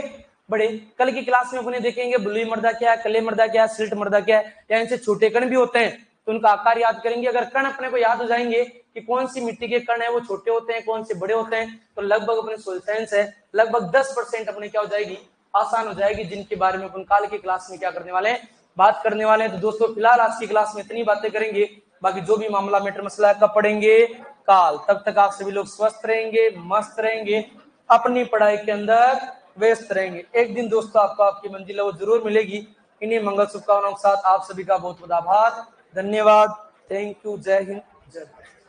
बड़े। कल की क्लास में अपने देखेंगे बलुई मृदा क्या है, कले मृदा क्या है, सिल्ट मृदा क्या है, या इनसे छोटे कण भी होते हैं तो उनका आकार याद करेंगे। अगर कण अपने को याद हो जाएंगे कि कौन सी मिट्टी के कण है वो छोटे होते हैं, कौन से बड़े होते हैं, तो लगभग अपने सोइल साइंस है लगभग 10% अपने क्या हो जाएगी, आसान हो जाएगी, जिनके बारे में अपन कल की क्लास में क्या करने वाले हैं, बात करने वाले हैं। तो दोस्तों फिलहाल आज की क्लास में इतनी बातें करेंगे, बाकी जो भी मामला मैटर मसला है कब पढ़ेंगे, काल। तब तक आप सभी लोग स्वस्थ रहेंगे, मस्त रहेंगे, अपनी पढ़ाई के अंदर व्यस्त रहेंगे। एक दिन दोस्तों आपको आपकी मंजिल वो जरूर मिलेगी। इन्हीं मंगल शुभकामनाओं के साथ आप सभी का बहुत बहुत आभार, धन्यवाद, थैंक यू, जय हिंद, जय भारत।